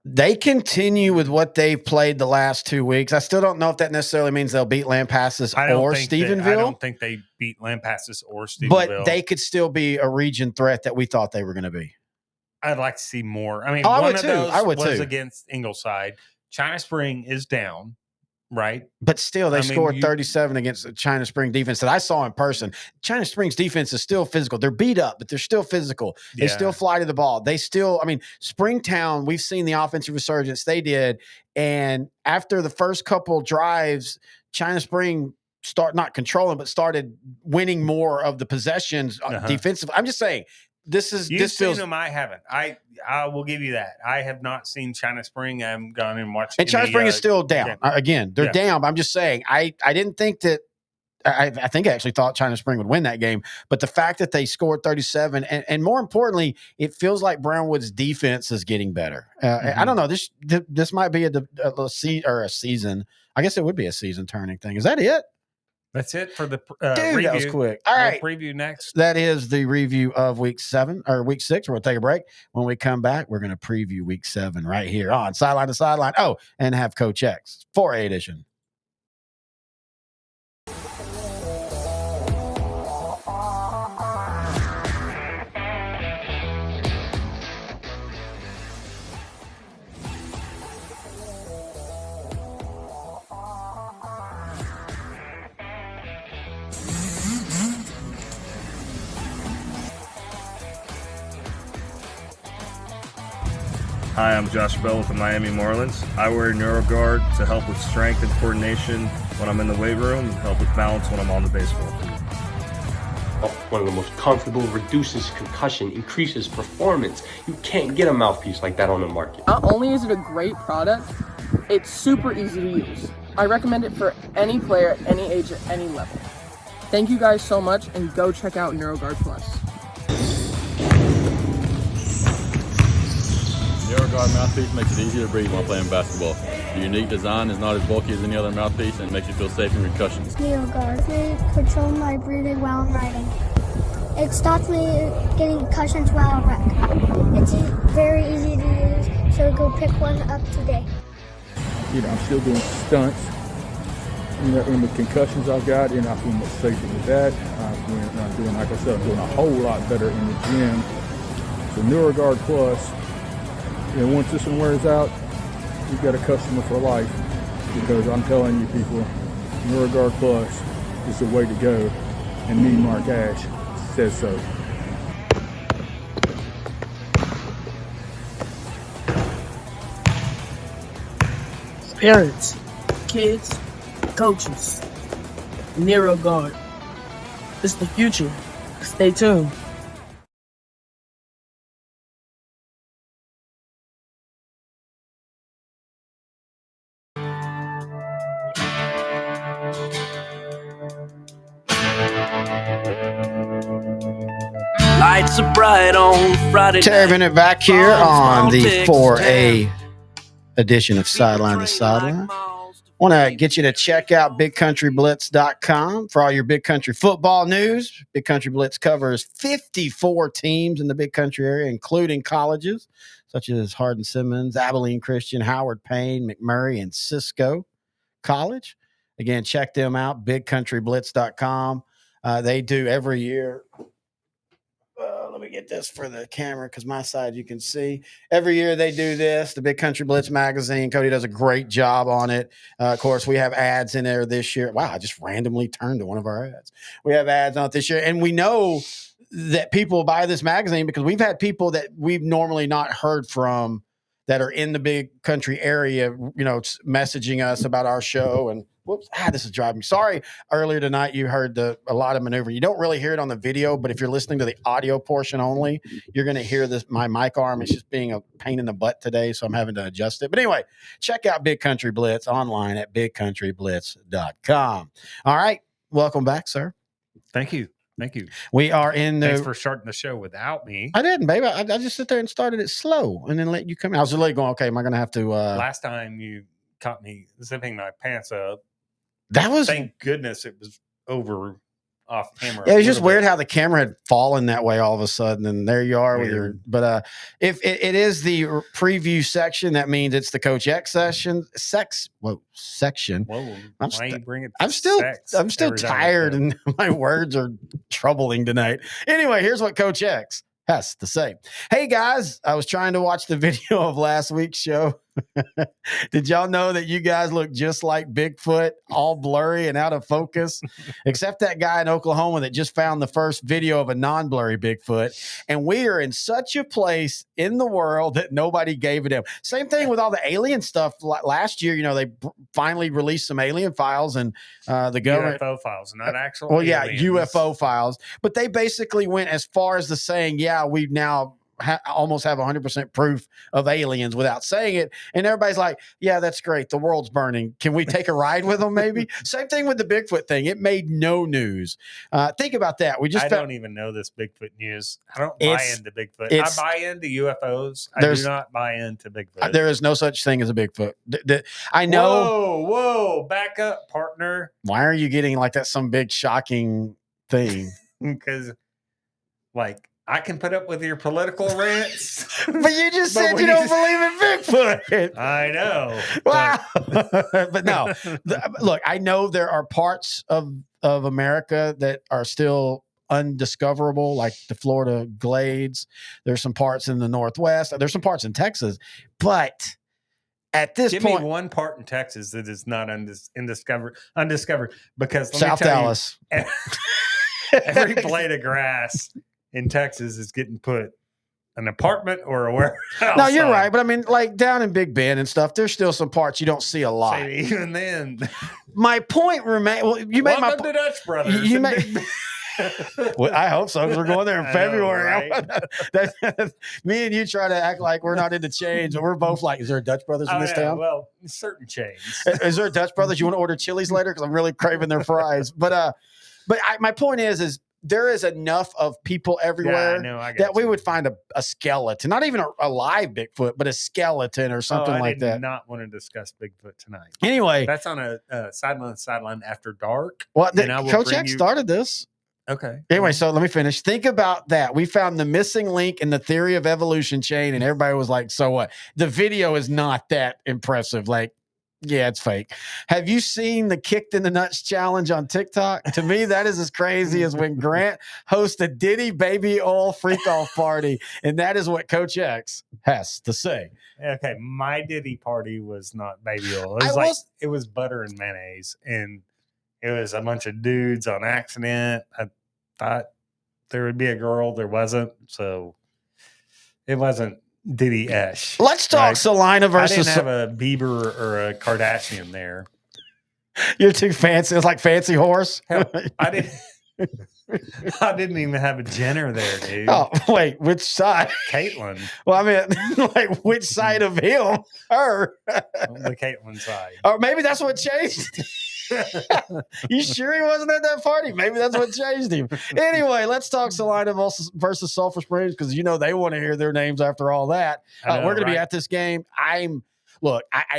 they continue with what they've played the last 2 weeks, I still don't know if that necessarily means they'll beat Lampasas or Stephenville. I don't think they beat Lampasas or Stephenville. But they could still be a region threat that we thought they were going to be. I'd like to see more. I mean, I one would of too. those I would was too. against Ingleside. China Spring is down, right? But still, they scored 37 against the China Spring defense that I saw in person. China Spring's defense is still physical. They're beat up, but they're still physical. They still fly to the ball. Springtown, we've seen the offensive resurgence they did. And after the first couple drives, China Spring not controlling, but started winning more of the possessions defensively. I'm just saying, You've seen them. I haven't. I will give you that. I have not seen China Spring. I haven't gone and watched. And China Spring is still down. Again, they're down. But I'm just saying, I didn't think that. I think I actually thought China Spring would win that game. But the fact that they scored 37, and more importantly, it feels like Brownwood's defense is getting better. I don't know. This might be a season. I guess it would be a season turning thing. Is that it? That's it for the review. That was quick. All right. We'll preview next. That is the review of week 6. We're going to take a break. When we come back, we're going to preview week 7 right here on Sideline to Sideline. Oh, and have Coach X 4A edition. Hi, I'm Josh Bell with the Miami Marlins. I wear NeuroGuard to help with strength and coordination when I'm in the weight room and help with balance when I'm on the baseball field. One of the most comfortable, reduces concussion, increases performance. You can't get a mouthpiece like that on the market. Not only is it a great product, it's super easy to use. I recommend it for any player, any age, at any level. Thank you guys so much, and go check out NeuroGuard Plus. NeuroGuard mouthpiece makes it easier to breathe while playing basketball. The unique design is not as bulky as any other mouthpiece and makes you feel safe in concussions. NeuroGuard. They control my breathing while I'm riding. It stops me getting concussions while I wreck. It's very easy to use, so go pick one up today. I'm still doing stunts. In the concussions I've got, and I feel much safer with that. I'm doing, like I said, I'm doing a whole lot better in the gym. So NeuroGuard Plus, once this one wears out, you've got a customer for life, because I'm telling you people, NeuroGuard Plus is the way to go, and me, Mark Ash, says so. Parents, kids, coaches, NeuroGuard. It's the future. Stay tuned. Lights are bright on Friday Terry night. Bennett back here Balls on from the Texas 4A town. edition of Sideline to Sideline. Want to get you to check out BigCountryBlitz.com for all your Big Country football news. Big Country Blitz covers 54 teams in the Big Country area, including colleges such as Hardin-Simmons, Abilene Christian, Howard Payne, McMurray, and Cisco College. Again, check them out, BigCountryBlitz.com. They do every year. Let me get this for the camera because my side you can see. Every year they do this, the Big Country Blitz magazine. Cody does a great job on it. Of course, we have ads in there this year. Wow, I just randomly turned to one of our ads. We have ads on it this year, and we know that people buy this magazine because we've had people that we've normally not heard from that are in the Big Country area, messaging us about our show. And whoops, this is driving me. Sorry, earlier tonight you heard a lot of maneuver. You don't really hear it on the video, but if you're listening to the audio portion only, you're going to hear this. My mic arm is just being a pain in the butt today, so I'm having to adjust it. But anyway, check out Big Country Blitz online at BigCountryBlitz.com. All right, welcome back, sir. Thank you. We are in the. Thanks for starting the show without me. I didn't, baby. I just sit there and started it slow and then let you come in. I was just like going, okay, am I going to have to? Last time you caught me zipping my pants up. That was. Thank goodness it was over off camera. Yeah, it was just weird how the camera had fallen that way all of a sudden, and there you are with your. But if it is the preview section, that means it's the Coach X section. Section. Whoa! Why you bring it? I'm still tired, and my words are troubling tonight. Anyway, here's what Coach X has to say. Hey guys, I was trying to watch the video of last week's show. Did y'all know that you guys look just like Bigfoot, all blurry and out of focus? Except that guy in Oklahoma that just found the first video of a non-blurry Bigfoot. And we are in such a place in the world that nobody gave it him. Same thing with all the alien stuff. Last year, they finally released some alien files, and the government UFO files, not actual. Well, yeah, aliens. UFO files. But they basically went as far as the saying, yeah, we now almost have 100% proof of aliens without saying it. And everybody's like, yeah, that's great. The world's burning. Can we take a ride with them maybe? Same thing with the Bigfoot thing. It made no news. Think about that. I don't even know this Bigfoot news. I don't buy into Bigfoot. I buy into UFOs. I do not buy into Bigfoot. There is no such thing as a Bigfoot. I know. Whoa, back up, partner. Why are you getting like that some big shocking thing? Because I can put up with your political rants. But you just said you don't believe in Bigfoot. I know. Wow. But no. Look, I know there are parts of America that are still undiscoverable, like the Florida Glades. There's some parts in the Northwest. There's some parts in Texas. But at this point, give me one part in Texas that is not undiscovered. Because South Dallas. Every blade of grass in Texas is getting put an apartment or a warehouse. No, you're right. But I mean, like down in Big Bend and stuff, there's still some parts you don't see a lot. So even then. My point remains. Well, you made Welcome to Dutch Brothers. You made. Well, I hope so, because we're going there in February. Right? Me and you try to act like we're not into chains, and we're both like, is there a Dutch Brothers in this town? Well, certain chains. Is there a Dutch Brothers? You want to order Chili's later? Because I'm really craving their fries. But my point is there is enough of people everywhere that we would find a skeleton, not even a live Bigfoot, but a skeleton or something like that. I did not want to discuss Bigfoot tonight. Anyway. That's on a sideline after dark. Well, Coach X started this. Okay. Anyway, so let me finish. Think about that. We found the missing link in the theory of evolution chain, and everybody was like, so what? The video is not that impressive. Like, yeah, it's fake. Have you seen the Kicked in the Nuts challenge on TikTok? To me, that is as crazy as when Grant hosts a Diddy baby oil freak off party. And that is what Coach X has to say. Okay. My Diddy party was not baby oil. It was butter and mayonnaise. And it was a bunch of dudes on accident. I thought there would be a girl. There wasn't. So it wasn't Diddy-esh. Let's talk Salina versus. I didn't have a Bieber or a Kardashian there. You're too fancy. It's like Fancy Horse. Hell, I didn't. I didn't even have a Jenner there, dude. Oh, wait, which side? Caitlin. Well, I mean, like, which side of him? Her. The Caitlin side. Or maybe that's what changed. You sure he wasn't at that party? Maybe that's what changed him. Anyway, let's talk Salina versus Sulphur Springs, because you know they want to hear their names after all that. We're going to be at this game. I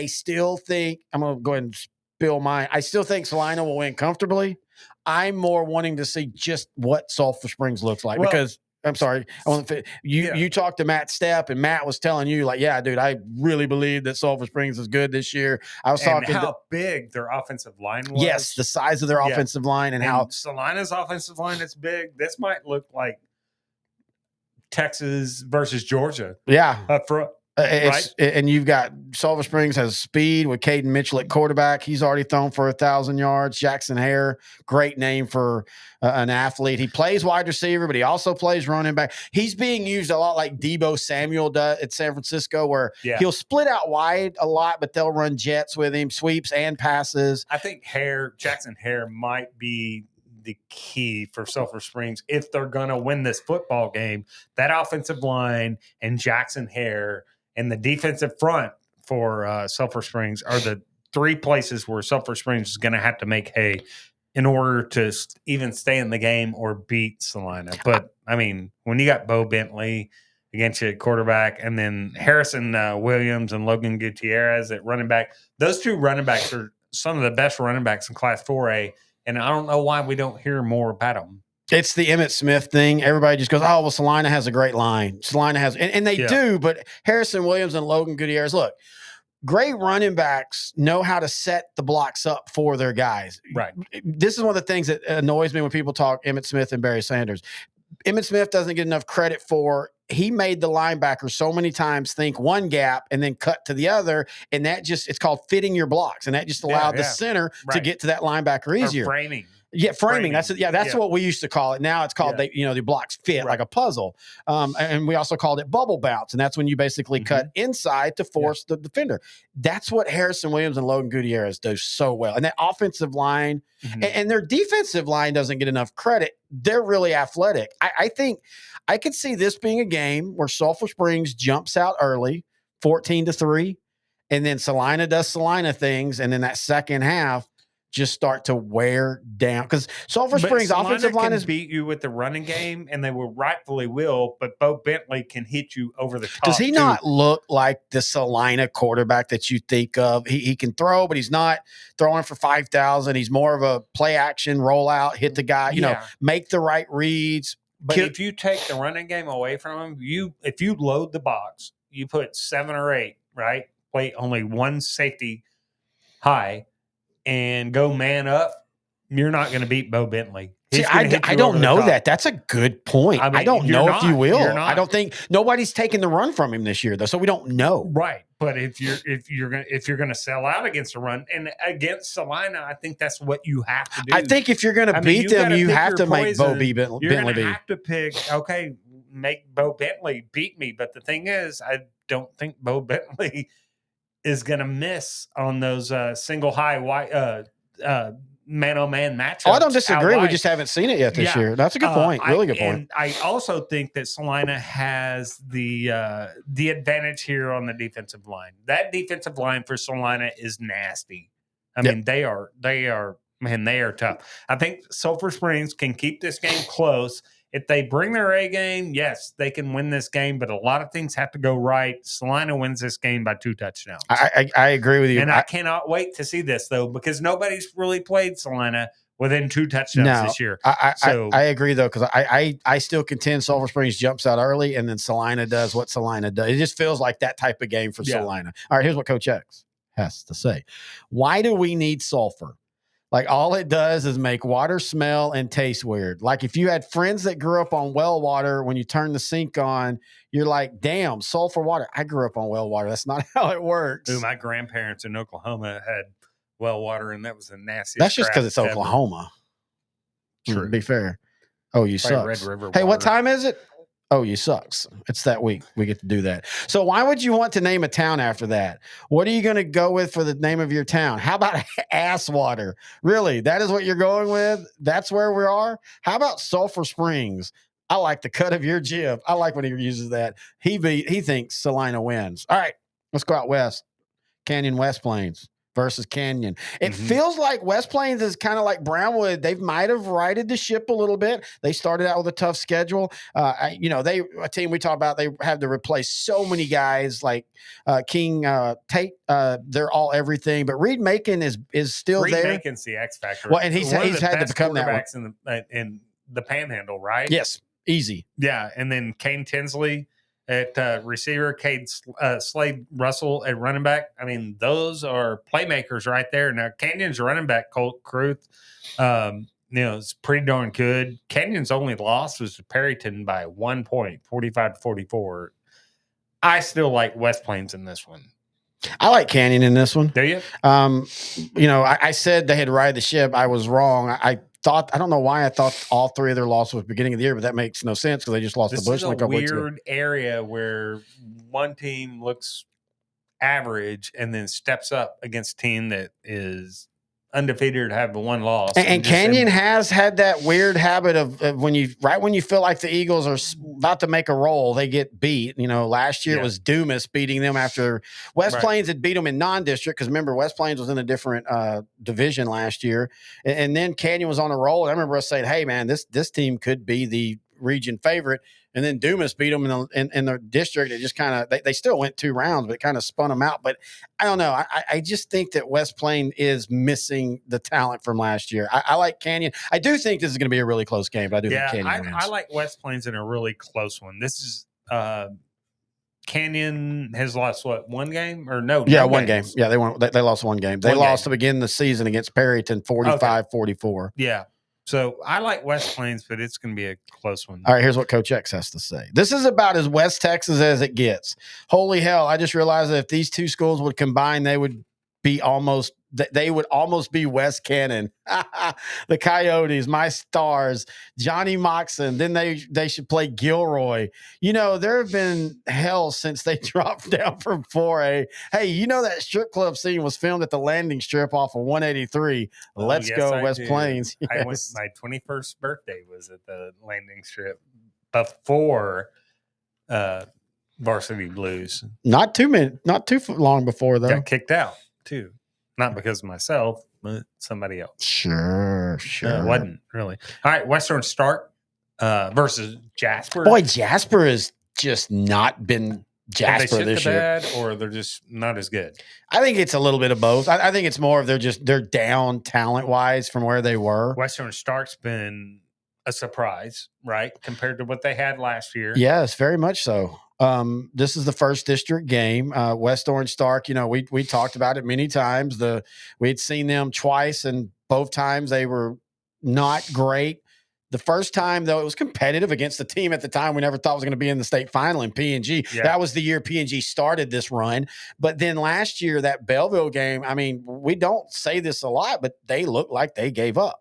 still think I'm going to go ahead and spill mine. I still think Salina will win comfortably. I'm more wanting to see just what Sulphur Springs looks like, because I'm sorry. You talked to Matt Stepp, and Matt was telling you, like, yeah, dude, I really believe that Sulphur Springs is good this year. I was talking how big their offensive line was. Yes, the size of their offensive line and how Salina's offensive line is big. This might look like Texas versus Georgia. Yeah. Up front. Right? And you've got Sulphur Springs has speed with Caden Mitchell at quarterback. He's already thrown for 1,000 yards. Jackson Hare, great name for an athlete. He plays wide receiver, but he also plays running back. He's being used a lot like Debo Samuel does at San Francisco, where he'll split out wide a lot, but they'll run jets with him, sweeps and passes. I think Jackson Hare might be the key for Sulphur Springs if they're going to win this football game. That offensive line and Jackson Hare and the defensive front for Sulphur Springs are the three places where Sulphur Springs is going to have to make hay in order to even stay in the game or beat Salina. But, I mean, when you got Bo Bentley against you at quarterback, and then Harrison Williams and Logan Gutierrez at running back, those two running backs are some of the best running backs in Class 4A, and I don't know why we don't hear more about them. It's the Emmitt Smith thing. Everybody just goes, oh, well, Salina has a great line. Salina has, and they do, but Harrison Williams and Logan Gutierrez, look, great running backs know how to set the blocks up for their guys. Right. This is one of the things that annoys me when people talk Emmitt Smith and Barry Sanders. Emmitt Smith doesn't get enough credit for, he made the linebacker so many times think one gap and then cut to the other. And that just, it's called fitting your blocks. And that just allowed the center to get to that linebacker easier. Or framing. Yeah, framing. That's what we used to call it. Now it's called the blocks fit like a puzzle. And we also called it bubble bounce, and that's when you basically cut inside to force the defender. That's what Harrison Williams and Logan Gutierrez do so well. And that offensive line and their defensive line doesn't get enough credit. They're really athletic. I think I could see this being a game where Sulphur Springs jumps out early, 14-3, and then Salina does Salina things, and then that second half just start to wear down, because Sulphur Springs offensive line is beat you with the running game, and they will rightfully will. But Bo Bentley can hit you over the top. Does he not look like the Salina quarterback that you think of? He can throw, but he's not throwing for 5,000. He's more of a play action rollout, hit the guy, make the right reads. But if you take the running game away from him, if you load the box, you put 7 or 8, right? Play only one safety high and go man up, you're not going to beat Bo Bentley. See, I don't know that. That's a good point. I don't know if you will. I don't think nobody's taken the run from him this year, though, so we don't know. Right, but if you're going to sell out against a run and against Salina, I think that's what you have to do. I think if you're going to beat them, you have to make Bo Bentley beat. You're going to have to pick. Okay, make Bo Bentley beat me. But the thing is, I don't think Bo Bentley is going to miss on those single high man-on-man matchups. Oh, I don't disagree. We just haven't seen it yet this year. That's a good point. Really good point. And I also think that Salina has the advantage here on the defensive line. That defensive line for Salina is nasty. I mean, they are tough. I think Sulphur Springs can keep this game close. If they bring their A game, yes, they can win this game, but a lot of things have to go right. Salina wins this game by 2 touchdowns. I agree with you. And I cannot wait to see this, though, because nobody's really played Salina within 2 touchdowns this year. I agree, though, because I still contend Sulphur Springs jumps out early, and then Salina does what Salina does. It just feels like that type of game for Salina. All right, here's what Coach X has to say. Why do we need sulfur? Like, all it does is make water smell and taste weird. Like, if you had friends that grew up on well water, when you turn the sink on, you're like, damn, sulfur water. I grew up on well water. That's not how it works. Dude, my grandparents in Oklahoma had well water, and that was the nastiest. That's just because it's Oklahoma. True. To be fair. Oh, you suck. Red River hey, water. what time is it? OU sucks. It's that week. We get to do that. So why would you want to name a town after that? What are you going to go with for the name of your town? How about Asswater? Really? That is what you're going with? That's where we are? How about Sulphur Springs? I like the cut of your jib. I like when he uses that. He thinks Salina wins. All right, let's go out west. Canyon West Plains versus Canyon. It feels like West Plains is kind of like Brownwood. They might have righted the ship a little bit. They started out with a tough schedule. A team we talk about, they had to replace so many guys like King Tate. They're all everything, but Reed Macon is still Reed there. Macon's the X factor. Well, and he's One of the had to best become that one. quarterbacks in the Panhandle, right? Yes, easy. Yeah, and then Kane Tinsley at receiver, Cade Slade Russell at running back. I mean, those are playmakers right there. Now, Canyon's running back, Colt Cruth, it's pretty darn good. Canyon's only loss was to Perryton by 1 point, 45-44. I still like West Plains in this one. I like Canyon in this one. Do you? I said they had to ride the ship. I was wrong. I don't know why I thought all three of their losses was beginning of the year, but that makes no sense because they just lost This the Bush is a like a week ago. weird area where one team looks average and then steps up against a team that is undefeated to have the one loss. And Canyon has had that weird habit of when you feel like the Eagles are about to make a roll, they get beat. Last year it was Dumas beating them after West Plains had beat them in non-district because remember West Plains was in a different division last year, and then Canyon was on a roll. And I remember us saying, "Hey man, this team could be the region favorite." And then Dumas beat them in the district. It just kind of they still went 2 rounds, but it kind of spun them out. But I don't know. I just think that West Plain is missing the talent from last year. I like Canyon. I do think this is going to be a really close game, but I do think Canyon wins. I like West Plains in a really close one. This is Canyon has lost one game or no? Yeah, no one games. game. Yeah, they lost one game. They lost to begin the season against Perryton 45-44. Yeah. So I like West Plains, but it's going to be a close one. All right, here's what Coach X has to say. This is about as West Texas as it gets. Holy hell, I just realized that if these two schools would combine, they would almost be West Cannon. The Coyotes, my Stars, Johnny Moxon. Then they should play Gilroy. There have been hell since they dropped down from 4A. Hey, that strip club scene was filmed at the landing strip off of 183. Let's go, West Plains. Yes. I went, my 21st birthday was at the landing strip before Varsity Blues. Not too long before though. Got kicked out too. Not because of myself, but somebody else. Sure. It wasn't really. All right, Western Stark versus Jasper. Boy, Jasper has just not been Jasper Have they this year. Bad, or they're just not as good? I think it's a little bit of both. I think it's more of they're down talent-wise from where they were. Western Stark's been a surprise, right, compared to what they had last year. Yes, very much so. This is the first district game. West Orange Stark, we talked about it many times. We'd seen them twice, and both times they were not great. The first time, though, it was competitive against the team at the time we never thought was going to be in the state final in P&G. Yeah. That was the year P&G started this run. But then last year, that Belleville game, I mean, we don't say this a lot, but they looked like they gave up.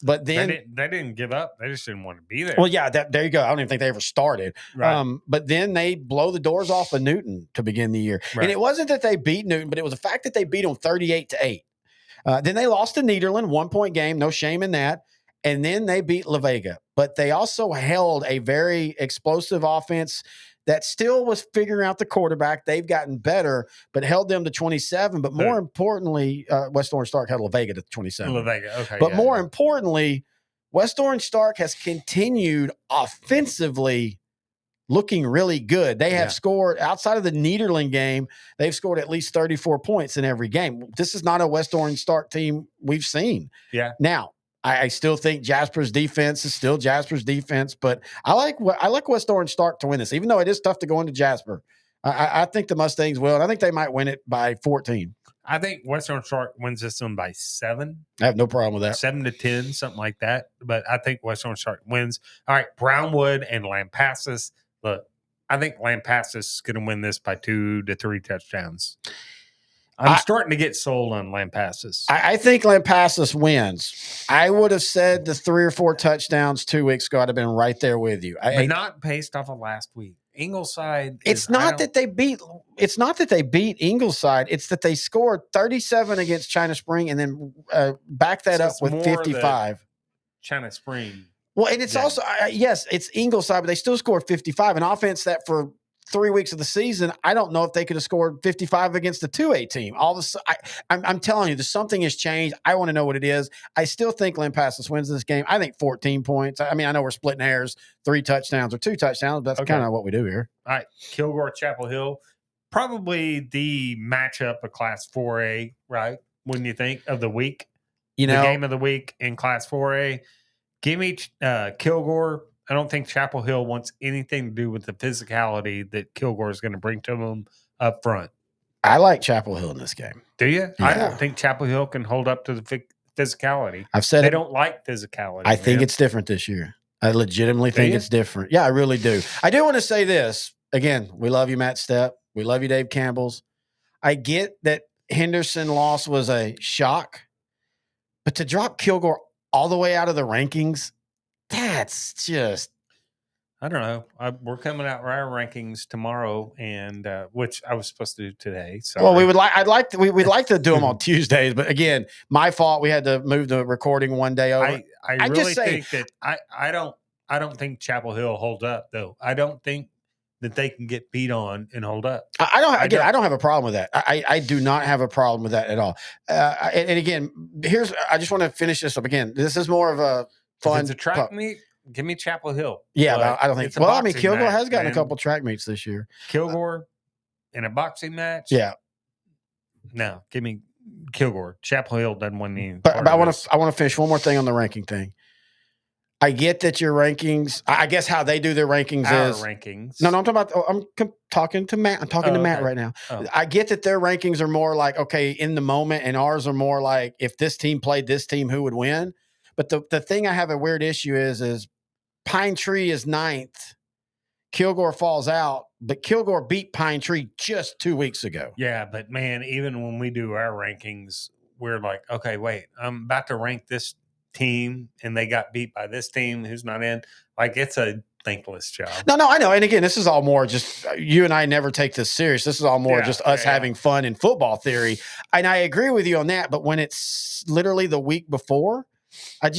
But then they didn't give up. They just didn't want to be there. Well, yeah, there you go. I don't even think they ever started. Right. But then they blow the doors off of Newton to begin the year. Right. And it wasn't that they beat Newton, but it was the fact that they beat them 38-8. Then they lost to Nederland, 1-point game. No shame in that. And then they beat La Vega. But they also held a very explosive offense that still was figuring out the quarterback. They've gotten better, but held them to 27. But more importantly, West Orange Stark held La Vega to 27. La Vega, okay. But more importantly, West Orange Stark has continued offensively looking really good. They have scored, outside of the Nederland game, they've scored at least 34 points in every game. This is not a West Orange Stark team we've seen. Yeah. Now, I still think Jasper's defense is still Jasper's defense, but I like West Orange Stark to win this, even though it is tough to go into Jasper. I think the Mustangs will, and I think they might win it by 14. I think West Orange Stark wins this one by 7. I have no problem with that. 7-10, something like that. But I think West Orange Stark wins. All right, Brownwood and Lampasas. Look, I think Lampasas is going to win this by 2 to 3 touchdowns. I'm starting to get sold on Lampasas. I think Lampasas wins. I would have said the 3 or 4 touchdowns 2 weeks ago. I'd have been right there with you. But not based off of last week. Ingleside. It's not that they beat Ingleside. It's that they scored 37 against China Spring and then back that up with 55. China Spring. Well, and it's also yes, it's Ingleside, but they still scored 55. An offense that for 3 weeks of the season, I don't know if they could have scored 55 against the 2A team. All of a sudden, I'm telling you, something has changed. I want to know what it is. I still think Lampasas wins this game. I think 14 points. I mean, I know we're splitting hairs, 3 touchdowns or 2 touchdowns, but that's kind of what we do here. All right, Kilgore, Chapel Hill, probably the matchup of Class 4A, right? Wouldn't you think, of the week? The game of the week in Class 4A. Give me Kilgore. I don't think Chapel Hill wants anything to do with the physicality that Kilgore is going to bring to them up front. I like Chapel Hill in this game. Do you? Yeah. I don't think Chapel Hill can hold up to the physicality. I've said they don't like physicality. I think it's different this year. I legitimately think it's different. Yeah, I really do. I do want to say this. Again, we love you, Matt Stepp. We love you, Dave Campbell's. I get that Henderson loss was a shock, but to drop Kilgore all the way out of the rankings, that's just, I don't know. We're coming out with our rankings tomorrow, and which I was supposed to do today. So, well, we'd like to do them on Tuesdays, but again, my fault. We had to move the recording one day over. I really think that I don't think Chapel Hill holds up though. I don't think that they can get beat on and hold up. I don't have a problem with that. I do not have a problem with that at all. And again, I just want to finish this up. Again, this is more of a fun. If it's a track meet, give me Chapel Hill. Yeah, but I don't think. Well, I mean, Kilgore has gotten a couple track meets this year. Kilgore in a boxing match. Yeah. No, give me Kilgore. Chapel Hill doesn't win any. But I want to finish one more thing on the ranking thing. I get that your rankings. I guess how they do their rankings Our is rankings. No, I'm talking about. I'm talking to Matt. I'm talking to Matt right now. Oh. I get that their rankings are more like okay in the moment, and ours are more like if this team played this team, who would win? But the thing I have a weird issue is Pine Tree is 9th. Kilgore falls out, but Kilgore beat Pine Tree just 2 weeks ago. Yeah, but man, even when we do our rankings, we're like, okay, wait, I'm about to rank this team, and they got beat by this team who's not in. Like, it's a thankless job. No, I know. And again, this is all more just you and I never take this serious. This is all more just us having fun in football theory. And I agree with you on that. But when it's literally the week before, I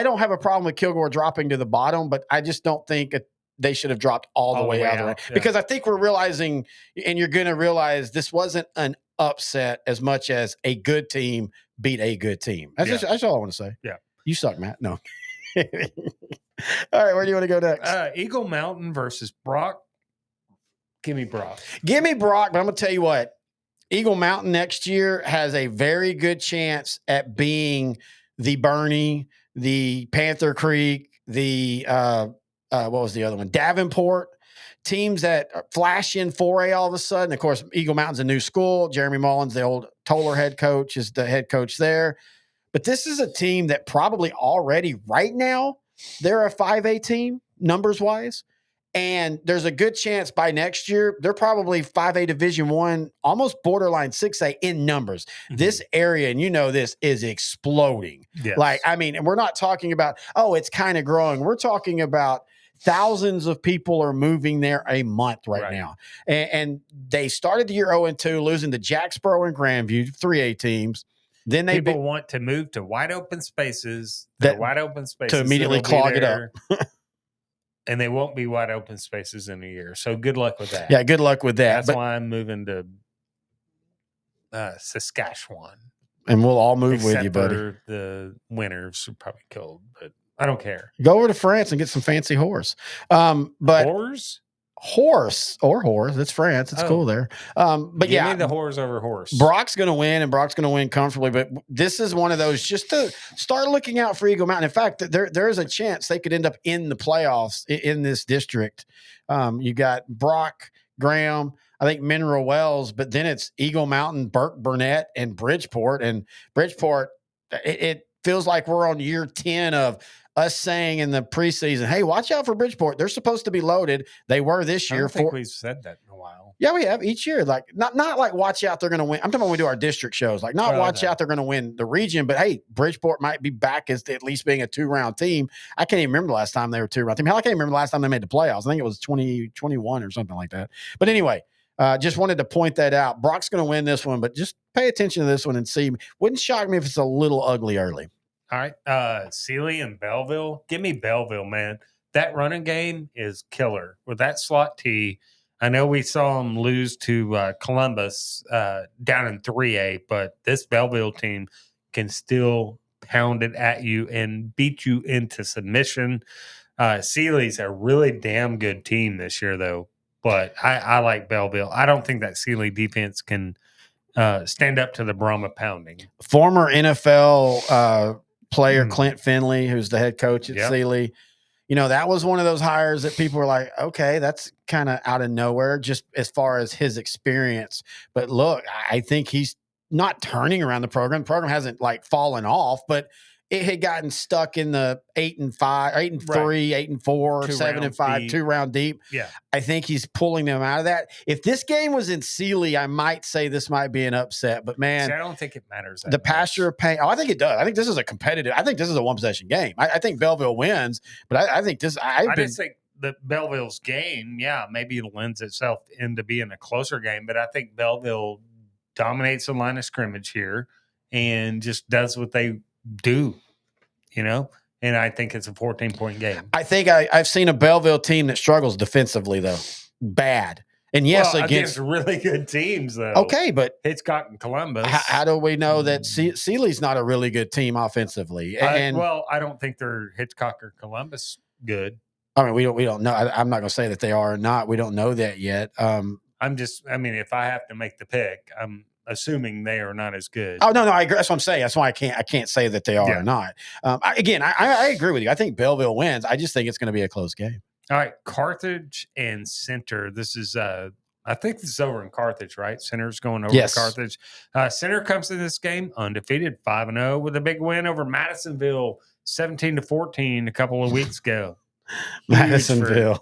don't have a problem with Kilgore dropping to the bottom, but I just don't think they should have dropped all the way out. Because I think we're realizing, and you're going to realize this wasn't an upset as much as a good team beat a good team. That's all I want to say. Yeah. You suck, Matt. No. All right, where do you want to go next? Eagle Mountain versus Brock. Give me Brock. Give me Brock, but I'm going to tell you what. Eagle Mountain next year has a very good chance at being the Bernie, the Panther Creek, the what was the other one? Davenport. Teams that flash in 4A all of a sudden. Of course, Eagle Mountain's a new school. Jeremy Mullins, the old Toller head coach, is the head coach there. But this is a team that probably already right now, they're a 5A team numbers-wise. And there's a good chance by next year, they're probably 5A Division I, almost borderline 6A in numbers. Mm-hmm. This area, and you know this, is exploding. Yes. Like, I mean, and we're not talking about, it's kind of growing. We're talking about thousands of people are moving there a month right now. And they started the year 0-2, losing to Jacksboro and Grandview, 3A teams. Then people want to move to wide open spaces. Wide open spaces to immediately clog it up. And they won't be wide open spaces in a year. So good luck with that. Yeah, good luck with that. That's why I'm moving to Saskatchewan. And we'll all move with you, buddy. The winters are probably cold, but I don't care. Go over to France and get some fancy horse. But horse? Horse. It's France. It's cool there. But Give me the horse over horse. Brock's going to win, and Brock's going to win comfortably. But this is one of those just to start looking out for Eagle Mountain. In fact, there is a chance they could end up in the playoffs in this district. You got Brock, Graham, I think Mineral Wells, but then it's Eagle Mountain, Burke, Burnett, and Bridgeport. And Bridgeport, feels like we're on year 10 of us saying in the preseason, hey, watch out for Bridgeport. They're supposed to be loaded. They were this I year. don't think we've said that in a while. Yeah, we have each year. Like not like watch out, they're going to win. I'm talking about when we do our district shows. Like not watch out, they're going to win the region. But hey, Bridgeport might be back as at least being a 2-round team. I can't even remember the last time they were 2-round team. Hell, I can't remember the last time they made the playoffs. I think it was 2021 or something like that. But anyway, just wanted to point that out. Brock's going to win this one, but just pay attention to this one and see. Wouldn't shock me if it's a little ugly early. All right. Sealy and Belleville. Give me Belleville, man. That running game is killer. With that slot T, I know we saw them lose to Columbus down in 3A, but this Belleville team can still pound it at you and beat you into submission. Sealy's a really damn good team this year, though, but I like Belleville. I don't think that Sealy defense can stand up to the Brahma pounding. Former NFL player Clint Finley, who's the head coach at Sealy. You know, that was one of those hires that people were like, okay, that's kind of out of nowhere just as far as his experience. But look, I think he's not turning around the program. The program hasn't like fallen off, but it had gotten stuck in the 8-5, 8-3, 8-4, 7-5, 2-round deep. Yeah. I think he's pulling them out of that. If this game was in Sealy, I might say this might be an upset, but man, I don't think it matters. The pasture of pain. Oh, I think it does. I think this is a competitive. I think this is a 1-possession game. I think Belleville wins, but I think this. I just think that Belleville's game, maybe it lends itself into being a closer game, but I think Belleville dominates the line of scrimmage here and just does what they do, and I think it's a 14-point game. I think I've seen a Belleville team that struggles defensively, though. Bad. And yes, against really good teams, though. Okay, but Hitchcock and Columbus. How do we know that Sealy's not a really good team offensively? And I don't think they're Hitchcock or Columbus good. I mean, we don't know. I'm not going to say that they are or not. We don't know that yet. If I have to make the pick, I'm assuming they are not as good. Oh, no, I agree. That's what I'm saying. That's why I can't say that they are or not. I agree with you. I think Belleville wins. I just think it's going to be a close game. All right, Carthage and Center. This is, I think this is over in Carthage, right? Center's going over to Carthage. Center comes to this game undefeated, 5-0, with a big win over Madisonville, 17-14 a couple of weeks ago. Madisonville,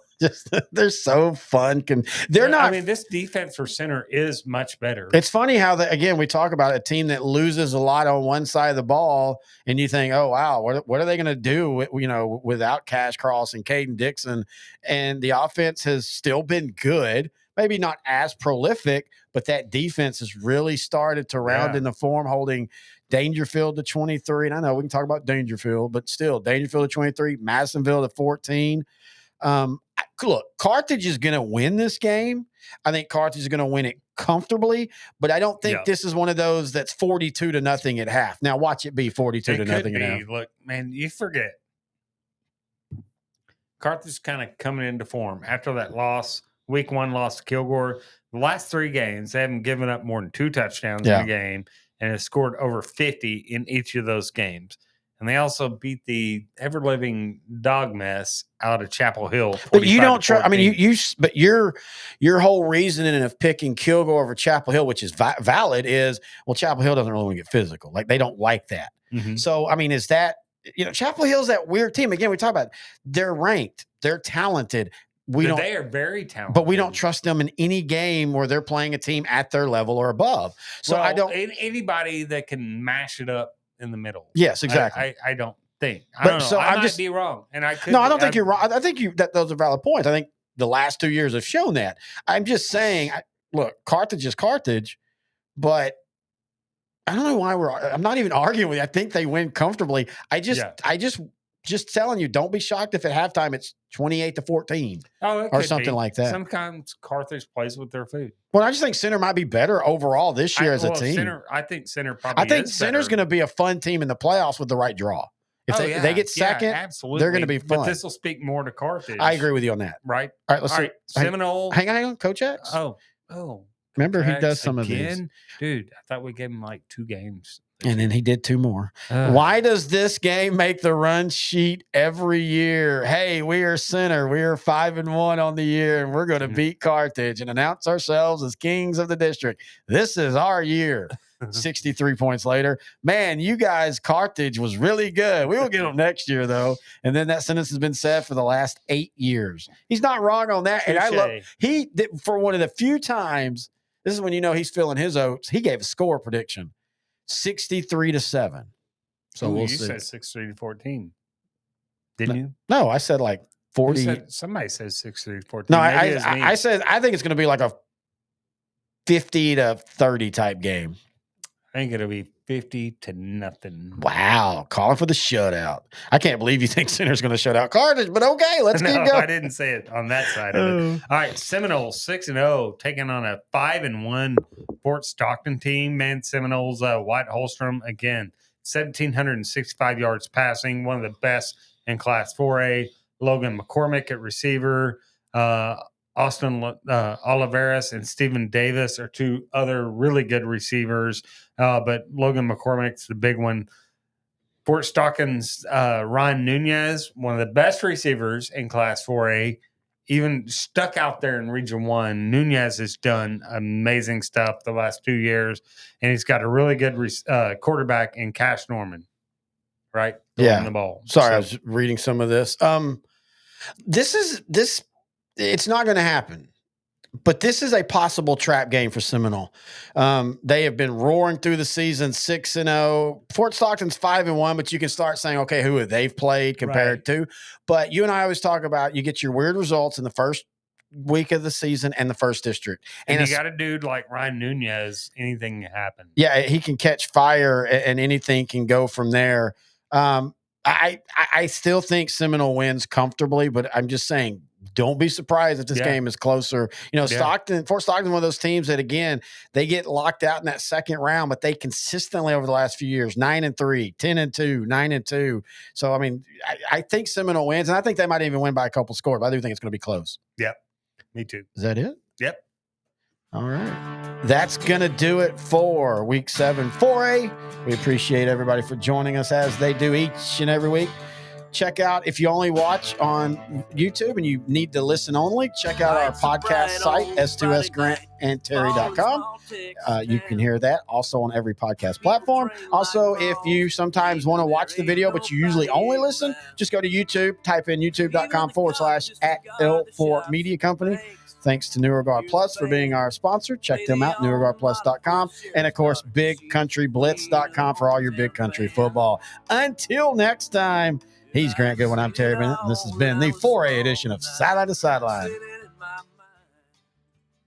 they're so fun. They're not. I mean, this defense for Center is much better. It's funny how we talk about a team that loses a lot on one side of the ball, and you think, oh wow, what are they going to do? Without Cash Cross and Caden Dixon, and the offense has still been good. Maybe not as prolific, but that defense has really started to round in the form, holding Dangerfield to 23. And I know we can talk about Dangerfield, but still Dangerfield to 23, Madisonville to 14. Look, Carthage is going to win this game. I think Carthage is going to win it comfortably, but I don't think this is one of those that's 42-0 at half. Now watch it be 42-0 at half. Look, man, you forget. Carthage kind of coming into form after that loss. Week 1 loss to Kilgore. The last 3 games, they haven't given up more than 2 touchdowns in a game and have scored over 50 in each of those games. And they also beat the ever-living dog mess out of Chapel Hill. But you don't trust. I mean, but your whole reasoning of picking Kilgore over Chapel Hill, which is valid, is Chapel Hill doesn't really want to get physical. Like they don't like that. Mm-hmm. So I mean, is that Chapel Hill's that weird team again? We talk about they're ranked, they're talented. They are very talented, but we don't trust them in any game where they're playing a team at their level or above. So I don't anybody that can mash it up in the middle. Yes, exactly. I don't think. I don't know. So I might be wrong, and I could. No, I don't think you're wrong. I think those are valid points. I think the last 2 years have shown that. I'm just saying. Look, Carthage is Carthage, but I don't know why I'm not even arguing with you. I think they win comfortably. I just telling you, don't be shocked if at halftime it's 28-14 or something like that. Sometimes Carthage plays with their food. Well, I just think Center might be better overall this year as a team. I think Center probably. I think Center's going to be a fun team in the playoffs with the right draw. If they get second, absolutely, they're going to be fun. But this will speak more to Carthage. I agree with you on that. Right. All right. Let's see. Seminole. Hang on, Coach X. Oh. Remember, he does some of these. Dude, I thought we gave him like 2 games. And then he did 2 more. Why does this game make the run sheet every year? Hey, we are Center. We are 5-1 on the year, and we're going to beat Carthage and announce ourselves as kings of the district. This is our year. 63 points later. Man, you guys, Carthage was really good. We will get them next year, though. And then that sentence has been said for the last 8 years. He's not wrong on that. And I love he did, for one of the few times, this is when you know he's filling his oats. He gave a score prediction 63-7. So Ooh, we'll you see. said 63-14. Didn't you? No, I said like 40. Somebody says 63-14. No, I said I think it's going to be like a 50-30 type game. I think it'll be 50-0. Wow, calling for the shutout. I can't believe you think Center's going to shut out Carthage, but okay, let's keep going. I didn't say it on that side of it. All right, Seminoles 6-0, taking on a 5-1 Fort Stockton team. Man, Seminoles, White Holstrom again, 1,765 yards passing, one of the best in Class 4A. Logan McCormick at receiver. Austin Oliveras and Stephen Davis are two other really good receivers, but Logan McCormick's the big one. Fort Stockton's Ron Nunez, one of the best receivers in Class 4A, even stuck out there in Region 1. Nunez has done amazing stuff the last 2 years, and he's got a really good quarterback in Cash Norman, right? Yeah. The ball. Sorry, I was reading some of this. It's not going to happen, but this is a possible trap game for Seminole. They have been roaring through the season 6-0. Fort Stockton's 5-1, but you can start saying, okay, who have they've played compared to? But you and I always talk about you get your weird results in the first week of the season and the first district. And you got a dude like Ryan Nunez, anything can happen. Yeah, he can catch fire and anything can go from there. I still think Seminole wins comfortably, but I'm just saying, don't be surprised if this game is closer. You know, Fort Stockton, one of those teams that, again, they get locked out in that second round, but they consistently over the last few years, 9-3, 10-2, 9-2. So, I mean, I think Seminole wins, and I think they might even win by a couple scores, but I do think it's going to be close. Yep, me too. Is that it? Yep. All right. That's going to do it for Week 7 4A. We appreciate everybody for joining us as they do each and every week. Check out, if you only watch on YouTube and you need to listen only, check out our podcast site, s2sgrantandterry.com. You can hear that also on every podcast platform. Also, if you sometimes want to watch the video, but you usually only listen, just go to YouTube, type in youtube.com/@L4 Media Company. Thanks to NeuroGuard Plus for being our sponsor. Check them out, NeuroGuardPlus.com. And, of course, BigCountryBlitz.com for all your Big Country football. Until next time, he's Grant Goodwin. I'm Terry Bennett, and this has been the 4A edition of Sideline to Sideline.